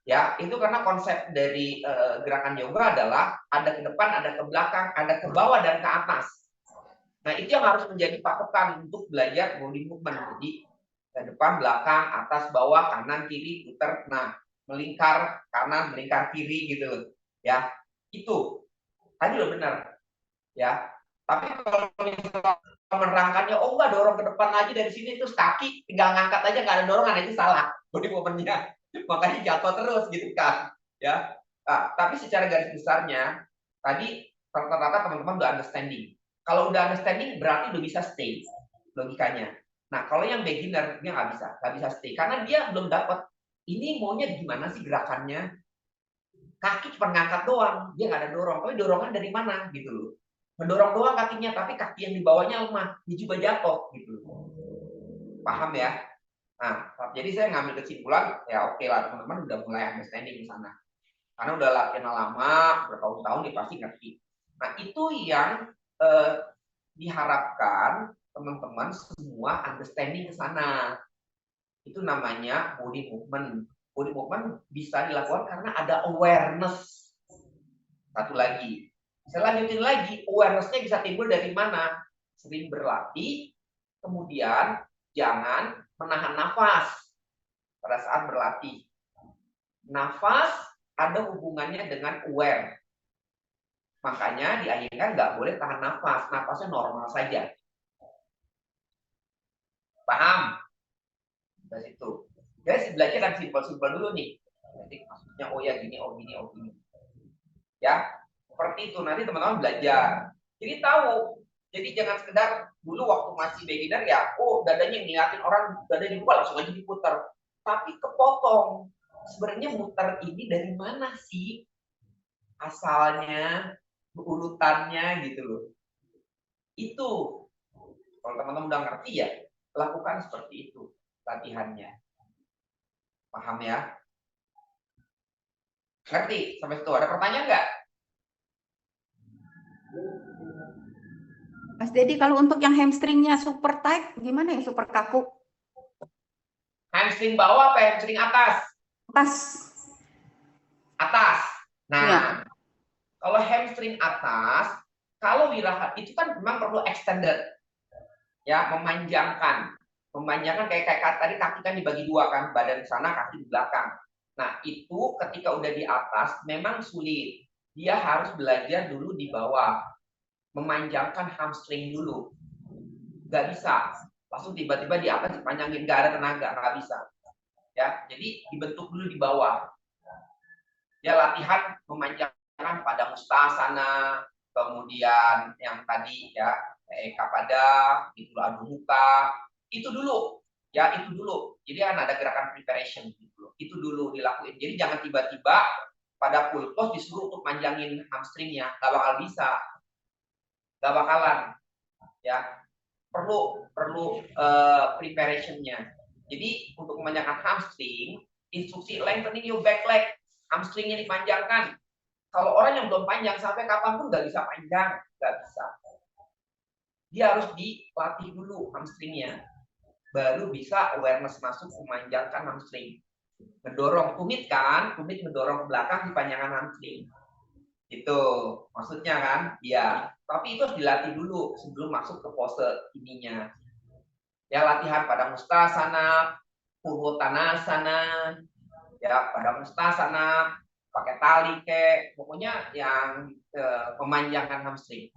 Speaker 2: Ya, itu karena konsep dari gerakan yoga adalah ada ke depan, ada ke belakang, ada ke bawah dan ke atas. Nah, itu yang harus menjadi patokan untuk belajar body movement. Jadi ke depan, belakang, atas, bawah, kanan, kiri, putar, nah, melingkar kanan, melingkar kiri gitu loh. Ya, itu tadi lo benar. Ya, tapi kalau misalnya menerangkannya, oh enggak dorong ke depan aja dari sini terus kaki tinggal ngangkat aja nggak ada dorongan, itu salah. Body movement-nya makanya jatuh terus gitu kan. Ya, tapi secara garis besarnya tadi rata-rata teman-teman udah understanding. Kalau udah understanding berarti udah bisa stay logikanya. Nah, kalau yang beginner dia nggak bisa stay karena dia belum dapat ini maunya gimana sih gerakannya. Kaki cuma ngangkat doang, dia nggak ada dorong. Tapi dorongan dari mana gitu loh. Mendorong doang kakinya, tapi kaki yang di bawahnya lemah, dia juga jatuh gitu. Paham ya? Nah, jadi saya ngambil kesimpulan, ya oke lah teman-teman udah mulai understanding di sana. Karena udah latihan lama, bertahun-tahun dia pasti ngerti. Nah, itu yang diharapkan teman-teman semua understanding ke sana. Itu namanya body movement. Body movement bisa dilakukan karena ada awareness. Satu lagi. Saya lanjutin lagi, awareness-nya bisa timbul dari mana? Sering berlatih, kemudian jangan menahan nafas pada saat berlatih. Nafas ada hubungannya dengan aware. Makanya diajarkan nggak boleh tahan nafas, nafasnya normal saja. Paham? Dari situ. Guys, belajar yang simpel-simpel dulu nih. Nanti maksudnya oh ya gini, oh gini, oh gini. Ya, seperti itu. Nanti teman-teman belajar. Jadi tahu. Jadi jangan sekedar dulu waktu masih beginner ya, oh dadanya ngeliatin orang, dadanya dibuka langsung aja diputar. Tapi kepotong. Sebenarnya muter ini dari mana sih? Asalnya, urutannya gitu loh. Itu. Kalau teman-teman udah ngerti ya, lakukan seperti itu latihannya. Paham ya? Ngerti sampai situ? Ada pertanyaan nggak?
Speaker 6: Mas Dedi, kalau untuk yang hamstringnya super tight, gimana ya super kaku?
Speaker 2: Hamstring bawah apa hamstring atas?
Speaker 6: Atas.
Speaker 2: Atas. Nah,
Speaker 6: Ya.
Speaker 2: kalau hamstring atas, kalau wirahat itu kan memang perlu extended, ya, memanjangkan kayak tadi kaki kan dibagi dua kan, badan di sana, kaki di belakang. Nah, itu ketika udah di atas memang sulit. Dia harus belajar dulu di bawah, memanjangkan hamstring dulu. Nggak bisa langsung tiba-tiba di atas dipanjangin, nggak ada tenaga, nggak bisa. Ya, jadi dibentuk dulu di bawah. Ya, latihan memanjangkan pada mustasana, kemudian yang tadi ya eka pada, itu adu muka, itu dulu. Ya, itu dulu. Jadi kan ada gerakan preparation gitu. Itu dulu dilakuin. Jadi jangan tiba-tiba pada pull pose disuruh untuk manjangin hamstringnya, nggak bakal bisa. Nggak bakalan. Ya, perlu preparationnya. Jadi untuk memanjangkan hamstring, instruksi lengthening your back leg, hamstringnya dipanjangkan. Kalau orang yang belum panjang sampai kapanpun nggak bisa panjang, nggak bisa. Dia harus dilatih dulu hamstringnya, baru bisa awareness masuk memanjangkan hamstring. Ngedorong tumit kan, tumit ngedorong ke belakang dipanjangkan hamstring. Itu maksudnya kan? Ya, tapi itu harus dilatih dulu sebelum masuk ke pose ininya. Ya, latihan pada mustasana, purwotanasana, ya pada mustasana, pakai tali pokoknya yang memanjangkan hamstring.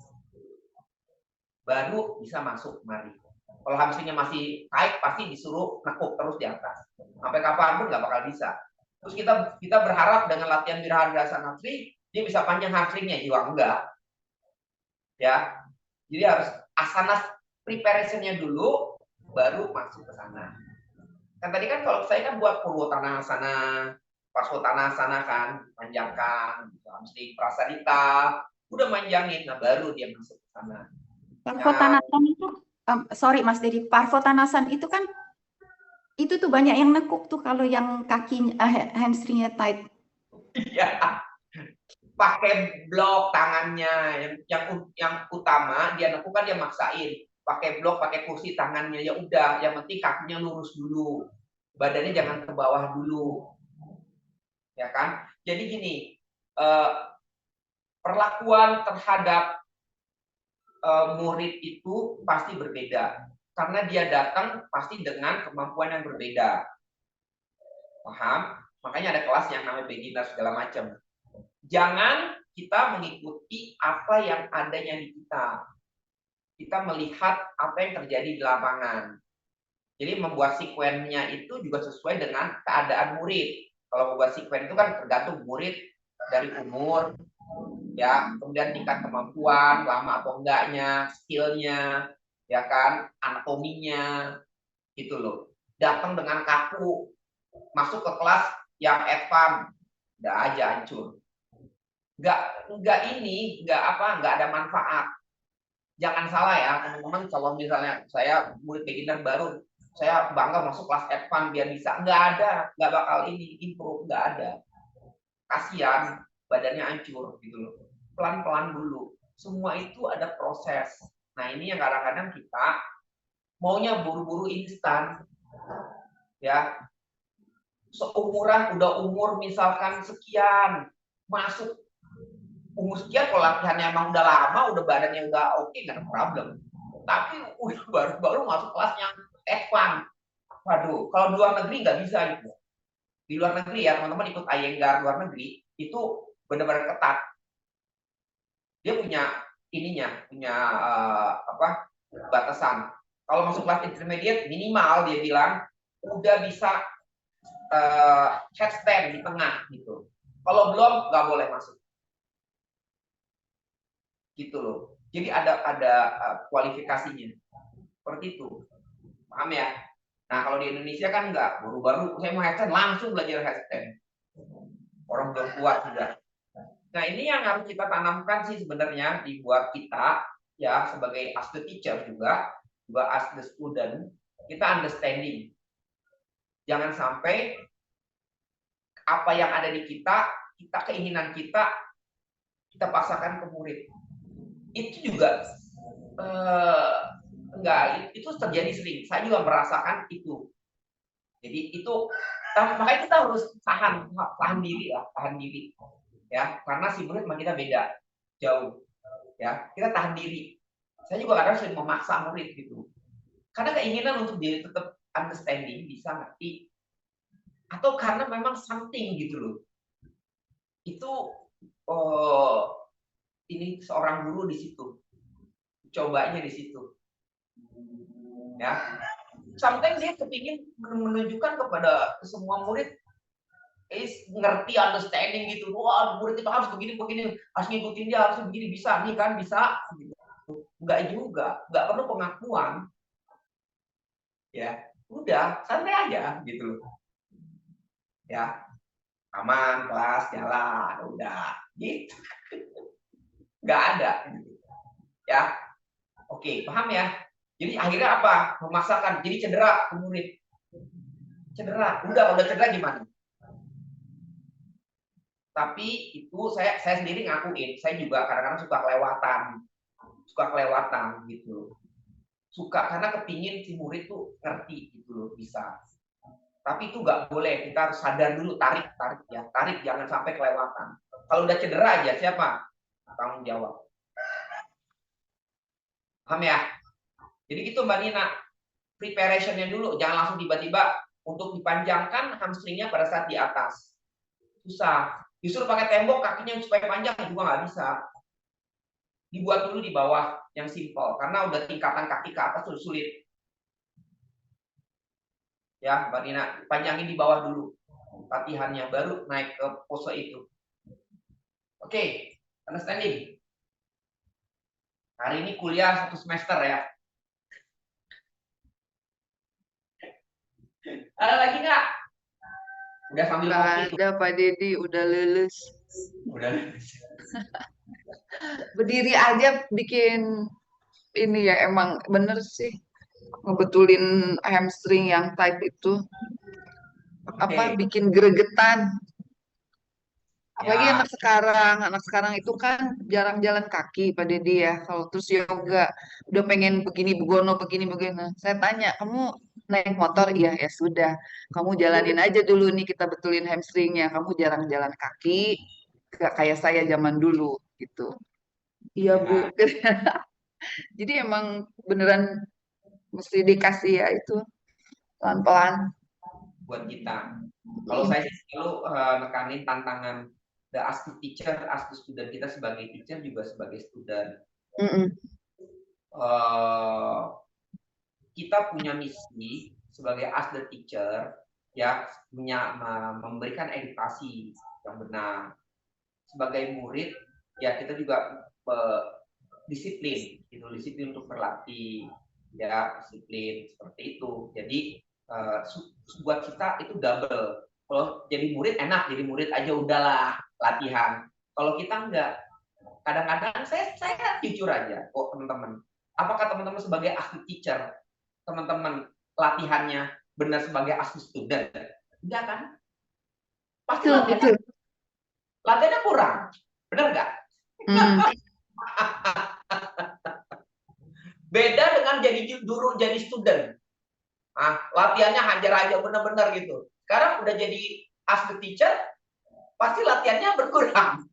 Speaker 2: Baru bisa masuk kemari. Kalau hamstringnya masih tight, pasti disuruh nekuk terus di atas. Sampai kapanpun nggak bakal bisa. Terus kita berharap dengan latihan Wirahadasana 3, dia bisa panjang hamstringnya, juga enggak. Ya, jadi harus asana preparation-nya dulu, baru masuk ke sana. Kan tadi kan kalau saya kan buat purwotanasana, paswotanasana kan, panjangkan, hamstring prasadita, udah manjangin, nah baru dia masuk ke sana.
Speaker 6: Parvotanasan itu, sorry Mas Dedi, parvotanasan itu kan, itu tuh banyak yang nekuk tuh kalau yang kakinya, hamstringnya tight.
Speaker 2: Iya, pakai blok tangannya, yang utama dia nekuk kan dia maksain. Pakai blok, pakai kursi tangannya, ya udah, yang penting kakinya lurus dulu, badannya jangan ke bawah dulu, ya kan? Jadi gini, perlakuan terhadap murid itu pasti berbeda, karena dia datang pasti dengan kemampuan yang berbeda, paham? Makanya ada kelas yang namanya beginner segala macam. Jangan kita mengikuti apa yang adanya di kita. Kita melihat apa yang terjadi di lapangan. Jadi membuat sekuennya itu juga sesuai dengan keadaan murid. Kalau membuat sekuen itu kan tergantung murid dari umur, ya, kemudian tingkat kemampuan, lama atau enggaknya, skillnya, ya kan, anatominya, gitu loh. Datang dengan kaku, masuk ke kelas yang advance, udah aja hancur. Nggak ada manfaat. Jangan salah ya teman-teman, kalau misalnya saya murid beginner baru, saya bangga masuk kelas advance biar bisa, nggak bakal improve, nggak ada. Kasihan, badannya hancur gitu loh. Pelan-pelan dulu. Semua itu ada proses. Nah, ini yang kadang-kadang kita maunya buru-buru instan. Ya. Seumuran udah umur misalkan sekian, masuk umur sekian kalau latihannya emang udah lama, udah badannya udah oke, nggak ada problem. Tapi udah baru masuk kelas yang advance. Waduh, kalau di luar negeri nggak bisa itu. Di luar negeri ya teman-teman ikut Iyengar luar negeri itu benar-benar ketat. Dia punya punya batasan. Kalau masuk kelas intermediate minimal dia bilang udah bisa headstand di tengah gitu. Kalau belum nggak boleh masuk. Gitu loh. Jadi ada kualifikasinya. Seperti itu. Paham ya? Nah, kalau di Indonesia kan enggak. Baru-baru saya mau headstand langsung belajar headstand. Orang belum kuat juga. Nah, ini yang harus kita tanamkan sih sebenarnya dibuat kita ya sebagai as the teacher juga as the student, kita understanding. Jangan sampai apa yang ada di kita keinginan kita paksakan ke murid. Itu juga enggak, itu terjadi sering. Saya juga merasakan itu. Jadi itu makanya kita harus tahan diri lah, tahan diri. Ya, karena si murid sama kita beda jauh. Ya, kita tahan diri. Saya juga kadang sering memaksa murid gitu. Karena keinginan untuk dia tetap understanding, bisa ngerti. Atau karena memang something gitu loh. Itu ini seorang guru di situ. Cobanya di situ. Ya. Sometimes dia kepingin menunjukkan kepada semua murid ngerti, understanding gitu. Wah, murid kita harus begini, harus ngikutin dia, harus begini, bisa nih kan, bisa. Enggak juga, enggak perlu pengakuan. Ya, udah santai aja gitu loh. Ya, aman, kelas, jalan, udah gitu. Enggak ada gitu. Ya. Oke, paham ya? Jadi akhirnya apa? Memaksakan, jadi cedera ke murid. Cedera, udah cedera gimana? Tapi itu saya sendiri ngakuin, saya juga kadang-kadang suka kelewatan gitu. Suka karena kepingin si murid tuh ngerti gitu loh, bisa. Tapi itu nggak boleh, kita harus sadar dulu, tarik ya, tarik jangan sampai kelewatan. Kalau udah cedera aja siapa? Tanggung jawab. Paham ya? Jadi gitu Mbak Nina, preparation-nya dulu, jangan langsung tiba-tiba untuk dipanjangkan hamstringnya pada saat di atas. Susah. Disuruh pakai tembok kakinya supaya panjang juga nggak bisa. Dibuat dulu di bawah yang simple karena udah tingkatan kaki ke atas sudah sulit. Ya, Mbak Nina, panjangin di bawah dulu latihannya, baru naik ke pose itu. Oke, understanding. Hari ini kuliah 1 semester ya. Ada lagi nggak? Udah sambil kopi.
Speaker 1: Ada Pak Dedi, udah lulus.
Speaker 2: Udah lulus.
Speaker 1: Berdiri aja bikin ini ya, emang bener sih ngebetulin hamstring yang tight itu. Apa bikin gregetan. Apalagi
Speaker 2: Ya.
Speaker 1: anak sekarang itu kan jarang jalan kaki Pak Dedi ya. Kalau terus yoga udah pengen begini begono begini. Saya tanya, kamu naik motor? Iya, ya sudah. Kamu jalanin aja dulu nih, kita betulin hamstringnya. Kamu jarang jalan kaki, gak kayak saya zaman dulu gitu. Iya Bu. Jadi emang beneran mesti dikasih ya itu pelan-pelan.
Speaker 2: Buat kita. Kalau saya sih selalu nekanin tantangan the as the teacher, as the student, kita sebagai teacher juga sebagai student. Kita punya misi sebagai as the teacher ya, memberikan edukasi yang benar. Sebagai murid ya kita juga disiplin untuk berlatih ya, disiplin seperti itu. Jadi buat kita itu double. Kalau jadi murid enak, jadi murid aja udahlah latihan. Kalau kita enggak, kadang-kadang saya jujur aja kok teman-teman. Apakah teman-teman sebagai ahli teacher, teman-teman latihannya benar sebagai ahli student? Enggak kan? Pasti latihannya kurang. Benar enggak? Beda dengan jadi student. Latihannya hajar aja benar-benar gitu. Sekarang udah jadi as the teacher, pasti latihannya berkurang.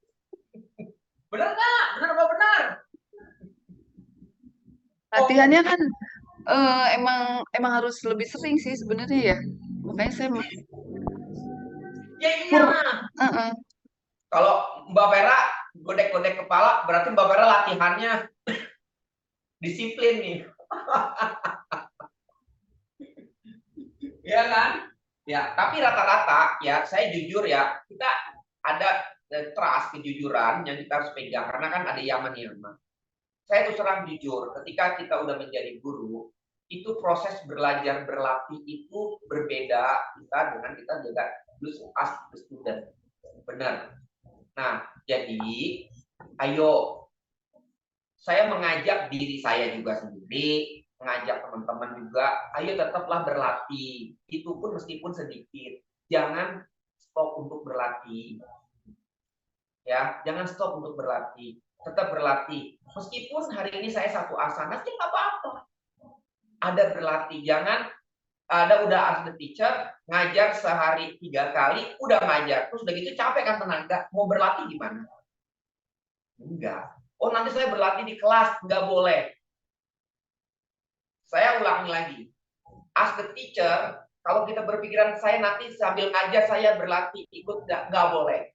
Speaker 2: Benar nggak? Benar apa benar?
Speaker 1: Latihannya kan emang harus lebih sering sih sebenarnya ya. Makanya saya
Speaker 2: Ya iya.
Speaker 1: Heeh.
Speaker 2: Kalau Mbak Vera godek-godek kepala, berarti Mbak Vera latihannya disiplin nih. Ya kan? Ya, tapi rata-rata ya saya jujur ya, kita ada trust, kejujuran yang kita harus pegang karena kan ada yaman-yaman. Saya terus terang jujur, ketika kita udah menjadi guru, itu proses belajar berlatih itu berbeda kita dengan kita juga ask the student. Benar. Nah, jadi ayo saya mengajak diri saya juga sendiri, mengajak teman-teman juga, ayo tetaplah berlatih. Itu pun meskipun sedikit. Jangan stop untuk berlatih. Ya, jangan stop untuk berlatih. Tetap berlatih. Meskipun hari ini saya satu asana, sih nggak apa-apa. Ada berlatih. Jangan udah ask the teacher, ngajar sehari 3 kali, udah ngajar. Terus udah gitu capek kan tenaga. Mau berlatih gimana? Enggak. Oh, nanti saya berlatih di kelas. Nggak boleh. Saya ulangi lagi. Ask the teacher, kalau kita berpikiran saya nanti sambil ngajar saya berlatih, ikut nggak boleh.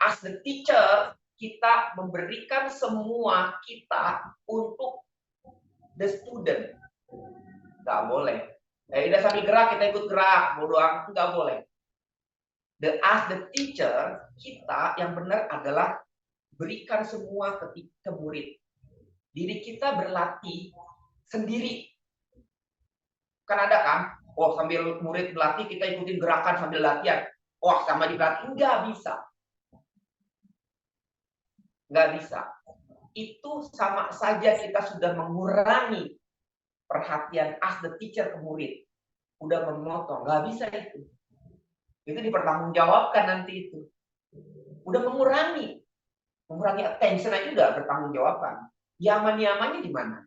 Speaker 2: Ask the teacher, kita memberikan semua kita untuk the student. Nggak boleh. Ya udah sambil gerak, kita ikut gerak. Bodoh amat, nggak boleh. Ask the teacher, kita yang benar adalah berikan semua ke murid. Diri kita berlatih sendiri. Kan ada kan? Oh, sambil murid berlatih, kita ikutin gerakan sambil latihan. Wah, sama dilatih. Nggak bisa. Nggak bisa. Itu sama saja kita sudah mengurangi perhatian ask the teacher ke murid. Udah memotong. Nggak bisa itu. Itu dipertanggungjawabkan nanti itu. Udah mengurangi attention aja udah bertanggungjawabkan. Yaman-yamannya di mana?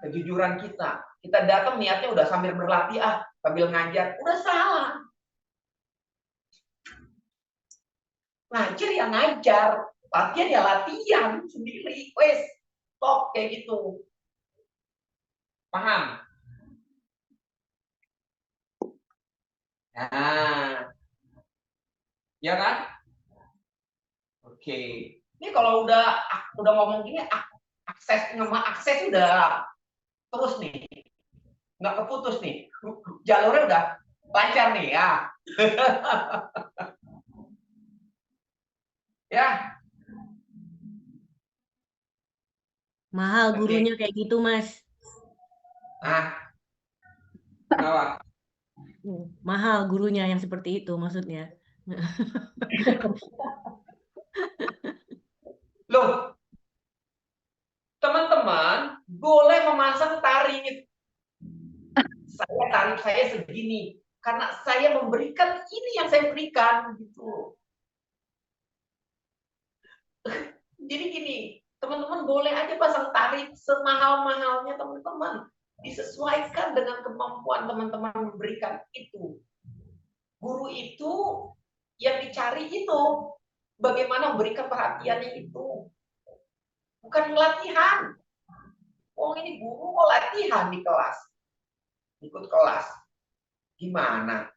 Speaker 2: Kejujuran kita. Kita datang niatnya udah sambil berlatih, sambil ngajar. Udah salah. Ngajar ya ngajar. Latihan ya latihan sendiri. Wes, stop kayak gitu. Paham? Nah. Ya kan? Oke. Ini kalau udah ngomong gini, akses udah terus nih, nggak keputus nih, jalurnya udah lancar nih ya. Ya.
Speaker 3: Mahal gurunya kayak gitu, Mas.
Speaker 2: Kenapa?
Speaker 3: Mahal gurunya yang seperti itu maksudnya.
Speaker 2: Loh, teman-teman boleh memasang tarif. Tarif saya segini karena saya memberikan ini yang saya berikan gitu. Jadi gini, teman-teman boleh aja pasang tarif semahal-mahalnya teman-teman. Disesuaikan dengan kemampuan teman-teman memberikan itu. Guru itu yang dicari itu bagaimana memberikan perhatiannya itu. Bukan latihan. Oh, ini guru kok latihan di kelas. Ikut kelas. Gimana?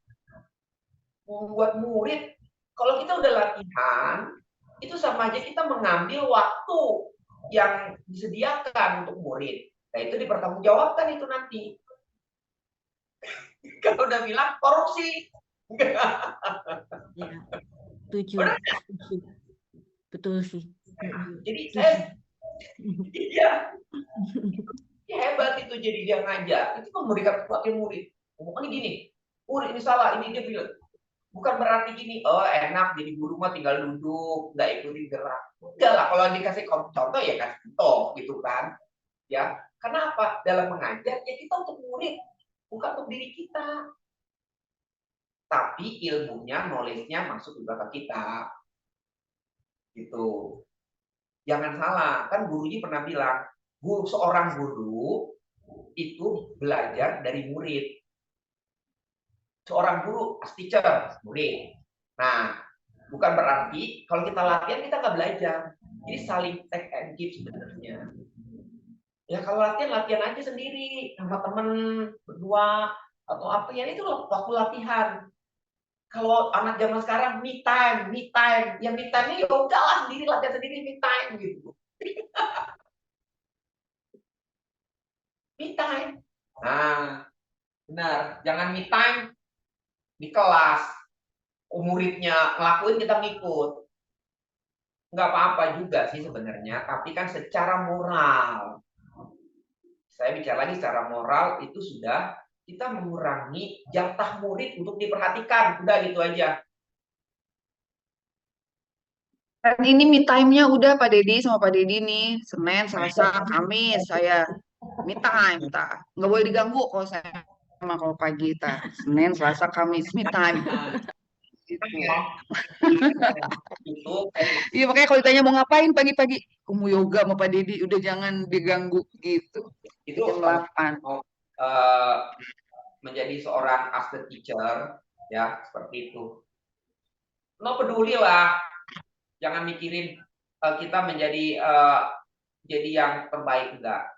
Speaker 2: Membuat murid, kalau kita udah latihan, itu sama aja kita mengambil waktu yang disediakan untuk murid. Nah, itu dipertanggungjawabkan itu nanti. Kalau udah bilang korupsi.
Speaker 3: Ya, setuju. Betul sih.
Speaker 2: Jadi saya iya. Hebat itu jadi dia ngajar. Itu memberikan sesuatu murid. Ngomongnya gini, murid ini salah, ini dia bilang. Bukan berarti gini, oh enak jadi guru mah tinggal duduk, nggak ikutin gerak. Enggak lah, kalau dikasih contoh ya kasih contoh gitu kan. Ya, karena apa? Dalam mengajar ya kita untuk murid, bukan untuk diri kita. Tapi ilmunya, knowledge-nya masuk juga ke kita. Gitu. Jangan salah, kan gurunya pernah bilang, seorang guru itu belajar dari murid. Seorang guru as teacher, murid. Nah, Bukan berarti kalau kita latihan kita nggak belajar. Jadi saling take and give sebenarnya. Ya kalau latihan aja sendiri sama temen berdua atau apa ya, itu waktu latihan. Kalau anak zaman sekarang me time, ya me time ini ya udahlah sendiri, latihan sendiri, me time gitu. Me time. Nah, benar. Jangan me time di kelas. Muridnya ngelakuin kita ngikut. Nggak apa-apa juga sih sebenarnya, tapi kan secara moral. Saya bicara lagi secara moral itu sudah kita mengurangi jatah murid untuk diperhatikan. Udah gitu aja.
Speaker 1: Dan ini me time-nya udah Pak Dedi sama Pak Dedi nih, Senin, Selasa, Kamis saya me time, nggak boleh diganggu kalau saya sama kalau pagi Senin, Selasa, Kamis me time. Gitu. Iya makanya kalau ditanya mau ngapain pagi-pagi, aku mau yoga sama Pak Dedi, udah jangan diganggu gitu.
Speaker 2: Itu
Speaker 1: Jam 8.
Speaker 2: Menjadi seorang as the teacher ya seperti itu. No peduli lah, jangan mikirin kita menjadi jadi yang terbaik, enggak.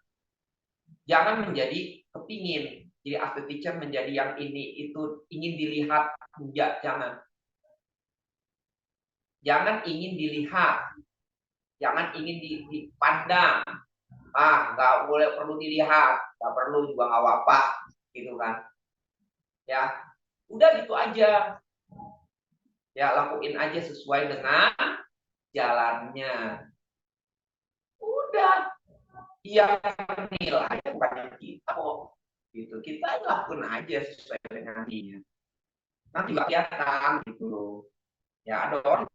Speaker 2: Jangan menjadi kepingin jadi as the teacher menjadi yang ini itu ingin dilihat, enggak, jangan ingin dilihat, jangan ingin dipandang. Nggak boleh perlu dilihat, nggak perlu juga nggak apa-apa gitu kan. Ya, udah gitu aja. Ya, lakuin aja sesuai dengan jalannya. Udah. Yang nilai bukan kita kok. Gitu. Kita lakuin aja sesuai dengan dia. Nanti juga kelihatan gitu loh. Ya, ada orang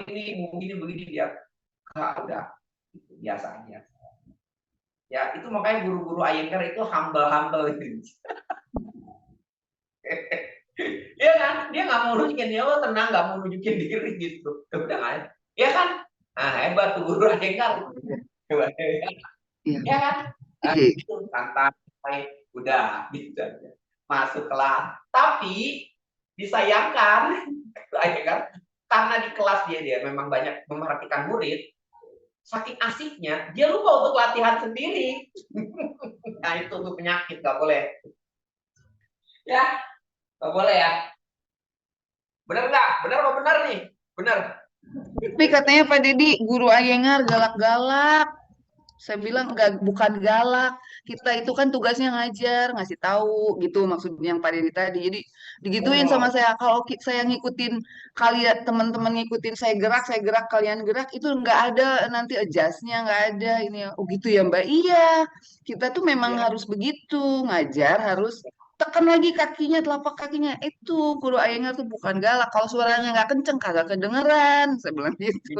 Speaker 2: begini begini dia. Udah. Gitu, biasa aja. Ya, itu makanya guru-guru Iyengar itu humble gitu. Iya kan? Dia nggak mau nunjukin, ya lo tenang, nggak mau nunjukin diri gitu. Udah kan? Ya kan? Nah, hebat tuh guru Iyengar. Hebat. Ya kan? Nah, itu santai, udah gitu aja. Masuk kelas. Tapi disayangkan, Iyengar, karena di kelas dia memang banyak memerhatikan murid, saking asiknya dia lupa untuk latihan sendiri. Nah itu tuh penyakit, nggak boleh. Ya, nggak boleh ya. Benar nggak? Benar apa benar nih? Benar.
Speaker 1: Tapi katanya Pak Dedi guru Iyengar galak-galak. Saya bilang enggak, bukan galak. Kita itu kan tugasnya ngajar, ngasih tahu gitu maksudnya yang Pak Dedi tadi. Jadi digituin sama saya. Kalau saya ngikutin kalian teman-teman ngikutin saya gerak kalian gerak itu nggak ada nanti adjustnya nggak ada ini. Oh gitu ya Mbak. Iya, kita tuh memang harus begitu ngajar harus tekan lagi kakinya telapak kakinya itu guru Iyengar tuh bukan galak. Kalau suaranya nggak kenceng kagak kedengeran. Saya bilang gitu.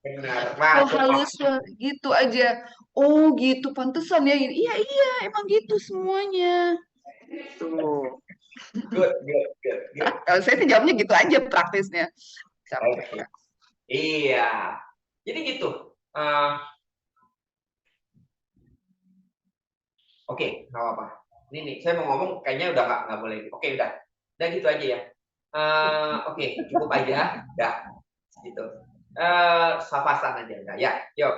Speaker 2: Benar.
Speaker 1: Oh halus gitu aja. Oh gitu pantesan ya. Iya iya emang gitu semuanya. Tuh.
Speaker 2: Good.
Speaker 1: Kalau saya sih jawabnya gitu aja praktisnya.
Speaker 2: Okay. Iya. Jadi gitu. Oke, nggak apa-apa. Ini nih, saya mau ngomong kayaknya udah nggak boleh. Oke, udah gitu aja ya. Oke, cukup aja. Udah, gitu. Safasan aja udah. Ya, yuk.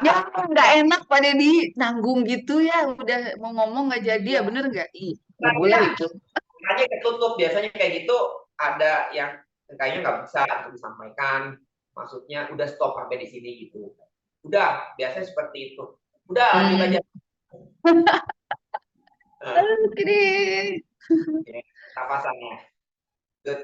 Speaker 1: Ya nggak enak Pak Dedi nanggung gitu ya. Udah mau ngomong nggak jadi ya bener nggak? Ih, nggak boleh itu.
Speaker 2: Aja ketutup biasanya kayak gitu. Ada yang kayaknya nggak bisa untuk disampaikan. Maksudnya udah stop sampai di sini gitu. Udah, biasanya seperti itu. Udah, lanjut aja.
Speaker 1: Oke.
Speaker 2: Safasannya. Good.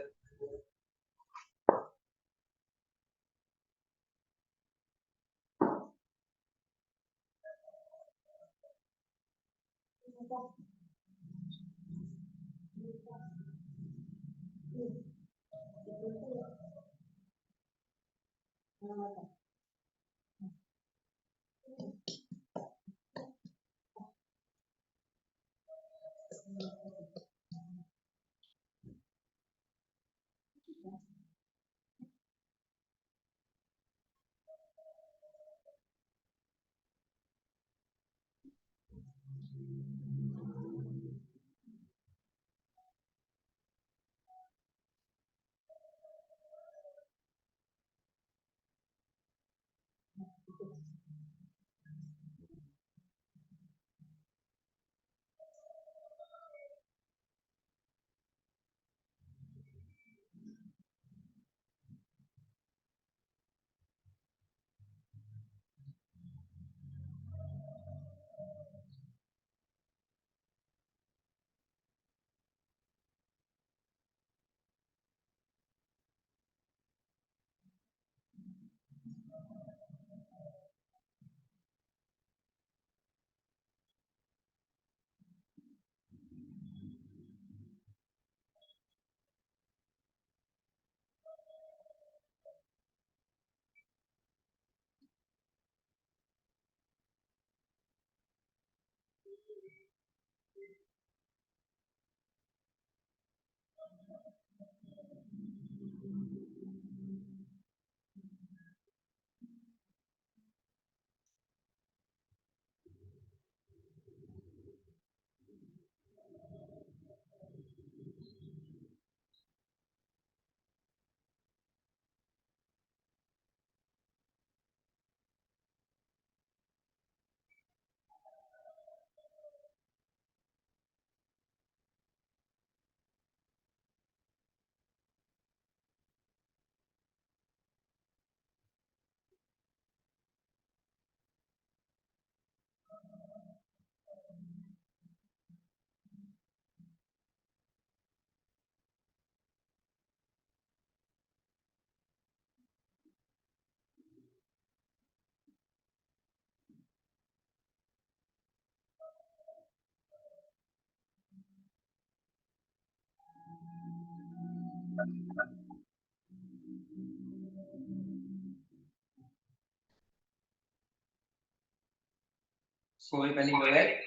Speaker 2: Slowly bending the leg.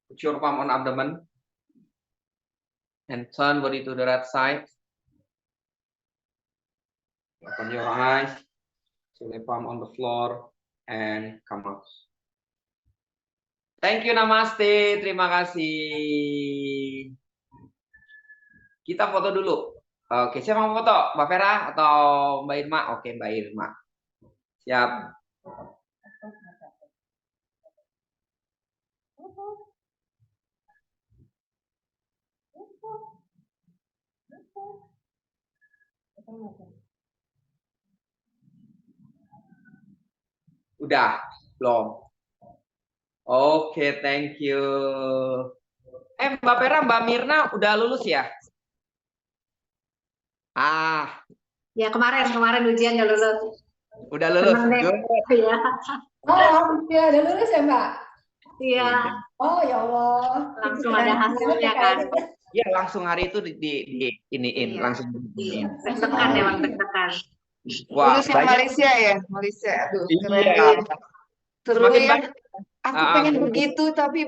Speaker 2: Put your palm on abdomen. And turn body to the right side. Open your eyes. Slowly palm on the floor. And come out. Thank you, namaste. Terima kasih. Kita foto dulu. Oke, siapa mau foto? Mbak Vera atau Mbak Irma? Oke, Mbak Irma. Siap. Udah, belum? Oke, thank you. Mbak Vera, Mbak Mirna udah lulus ya?
Speaker 5: Ya kemarin ujian udah lulus.
Speaker 2: Udah lulus.
Speaker 5: Seneng deh. Iya.
Speaker 4: Oh, ya udah lulus ya, Mbak?
Speaker 5: Iya.
Speaker 4: Oh, ya Allah.
Speaker 5: Langsung ada hasilnya kan.
Speaker 2: Iya, langsung hari itu iniin,
Speaker 5: Iya.
Speaker 2: langsung.
Speaker 5: Iya. Deg-degan emang deg-degan.
Speaker 2: Wah,
Speaker 1: Lulus yang
Speaker 2: banyak.
Speaker 1: Malaysia ya, Malaysia. Aduh, keren.
Speaker 2: Iya.
Speaker 1: Seru
Speaker 2: Semakin
Speaker 1: ya.
Speaker 2: banyak.
Speaker 1: Aku pengen begitu, tapi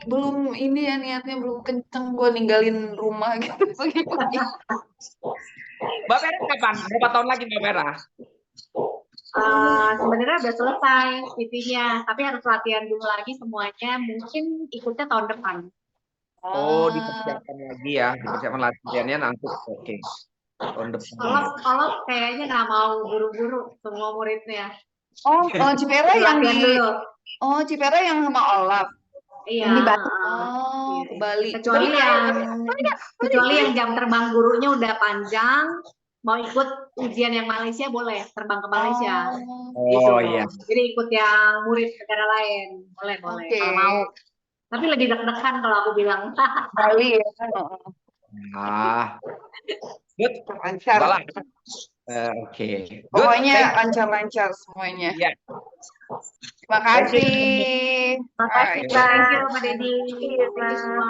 Speaker 1: belum ini ya niatnya belum kenceng gue ninggalin rumah gitu. Pagi-pagi.
Speaker 2: Mbak Vera kapan? Berapa tahun lagi Mbak Vera?
Speaker 5: Sebenarnya udah selesai CV-nya, tapi harus latihan dulu lagi semuanya. Mungkin ikutnya tahun depan.
Speaker 2: Oh, dipersiapkan lagi ya, dipersiapkan latihannya nanti. Oke. Tahun depan.
Speaker 5: Kalau kayaknya nggak mau buru-buru semua muridnya.
Speaker 1: Oh, Cipera yang
Speaker 5: Latihan
Speaker 1: di
Speaker 5: dulu.
Speaker 1: Cipera yang sama Olaf.
Speaker 5: Iya.
Speaker 6: Yang di Bali.
Speaker 1: Oh, ke Bali.
Speaker 5: Kecuali yang jam terbang gurunya udah panjang, mau ikut ujian yang Malaysia boleh terbang ke Malaysia. Gitu.
Speaker 2: Oh iya.
Speaker 5: Jadi ikut yang murid negara lain boleh
Speaker 1: Oke.
Speaker 5: kalau mau. Tapi lebih deg-degan kalau aku bilang.
Speaker 1: Bali ya.
Speaker 2: Good.
Speaker 1: Lancar.
Speaker 2: Salah. Oke. Good.
Speaker 1: Pokoknya lancar-lancar semuanya.
Speaker 2: Iya.
Speaker 1: Terima kasih.
Speaker 5: Makasih,
Speaker 1: Bye.
Speaker 5: Thank you, Mbak Dedi. Thank you semua.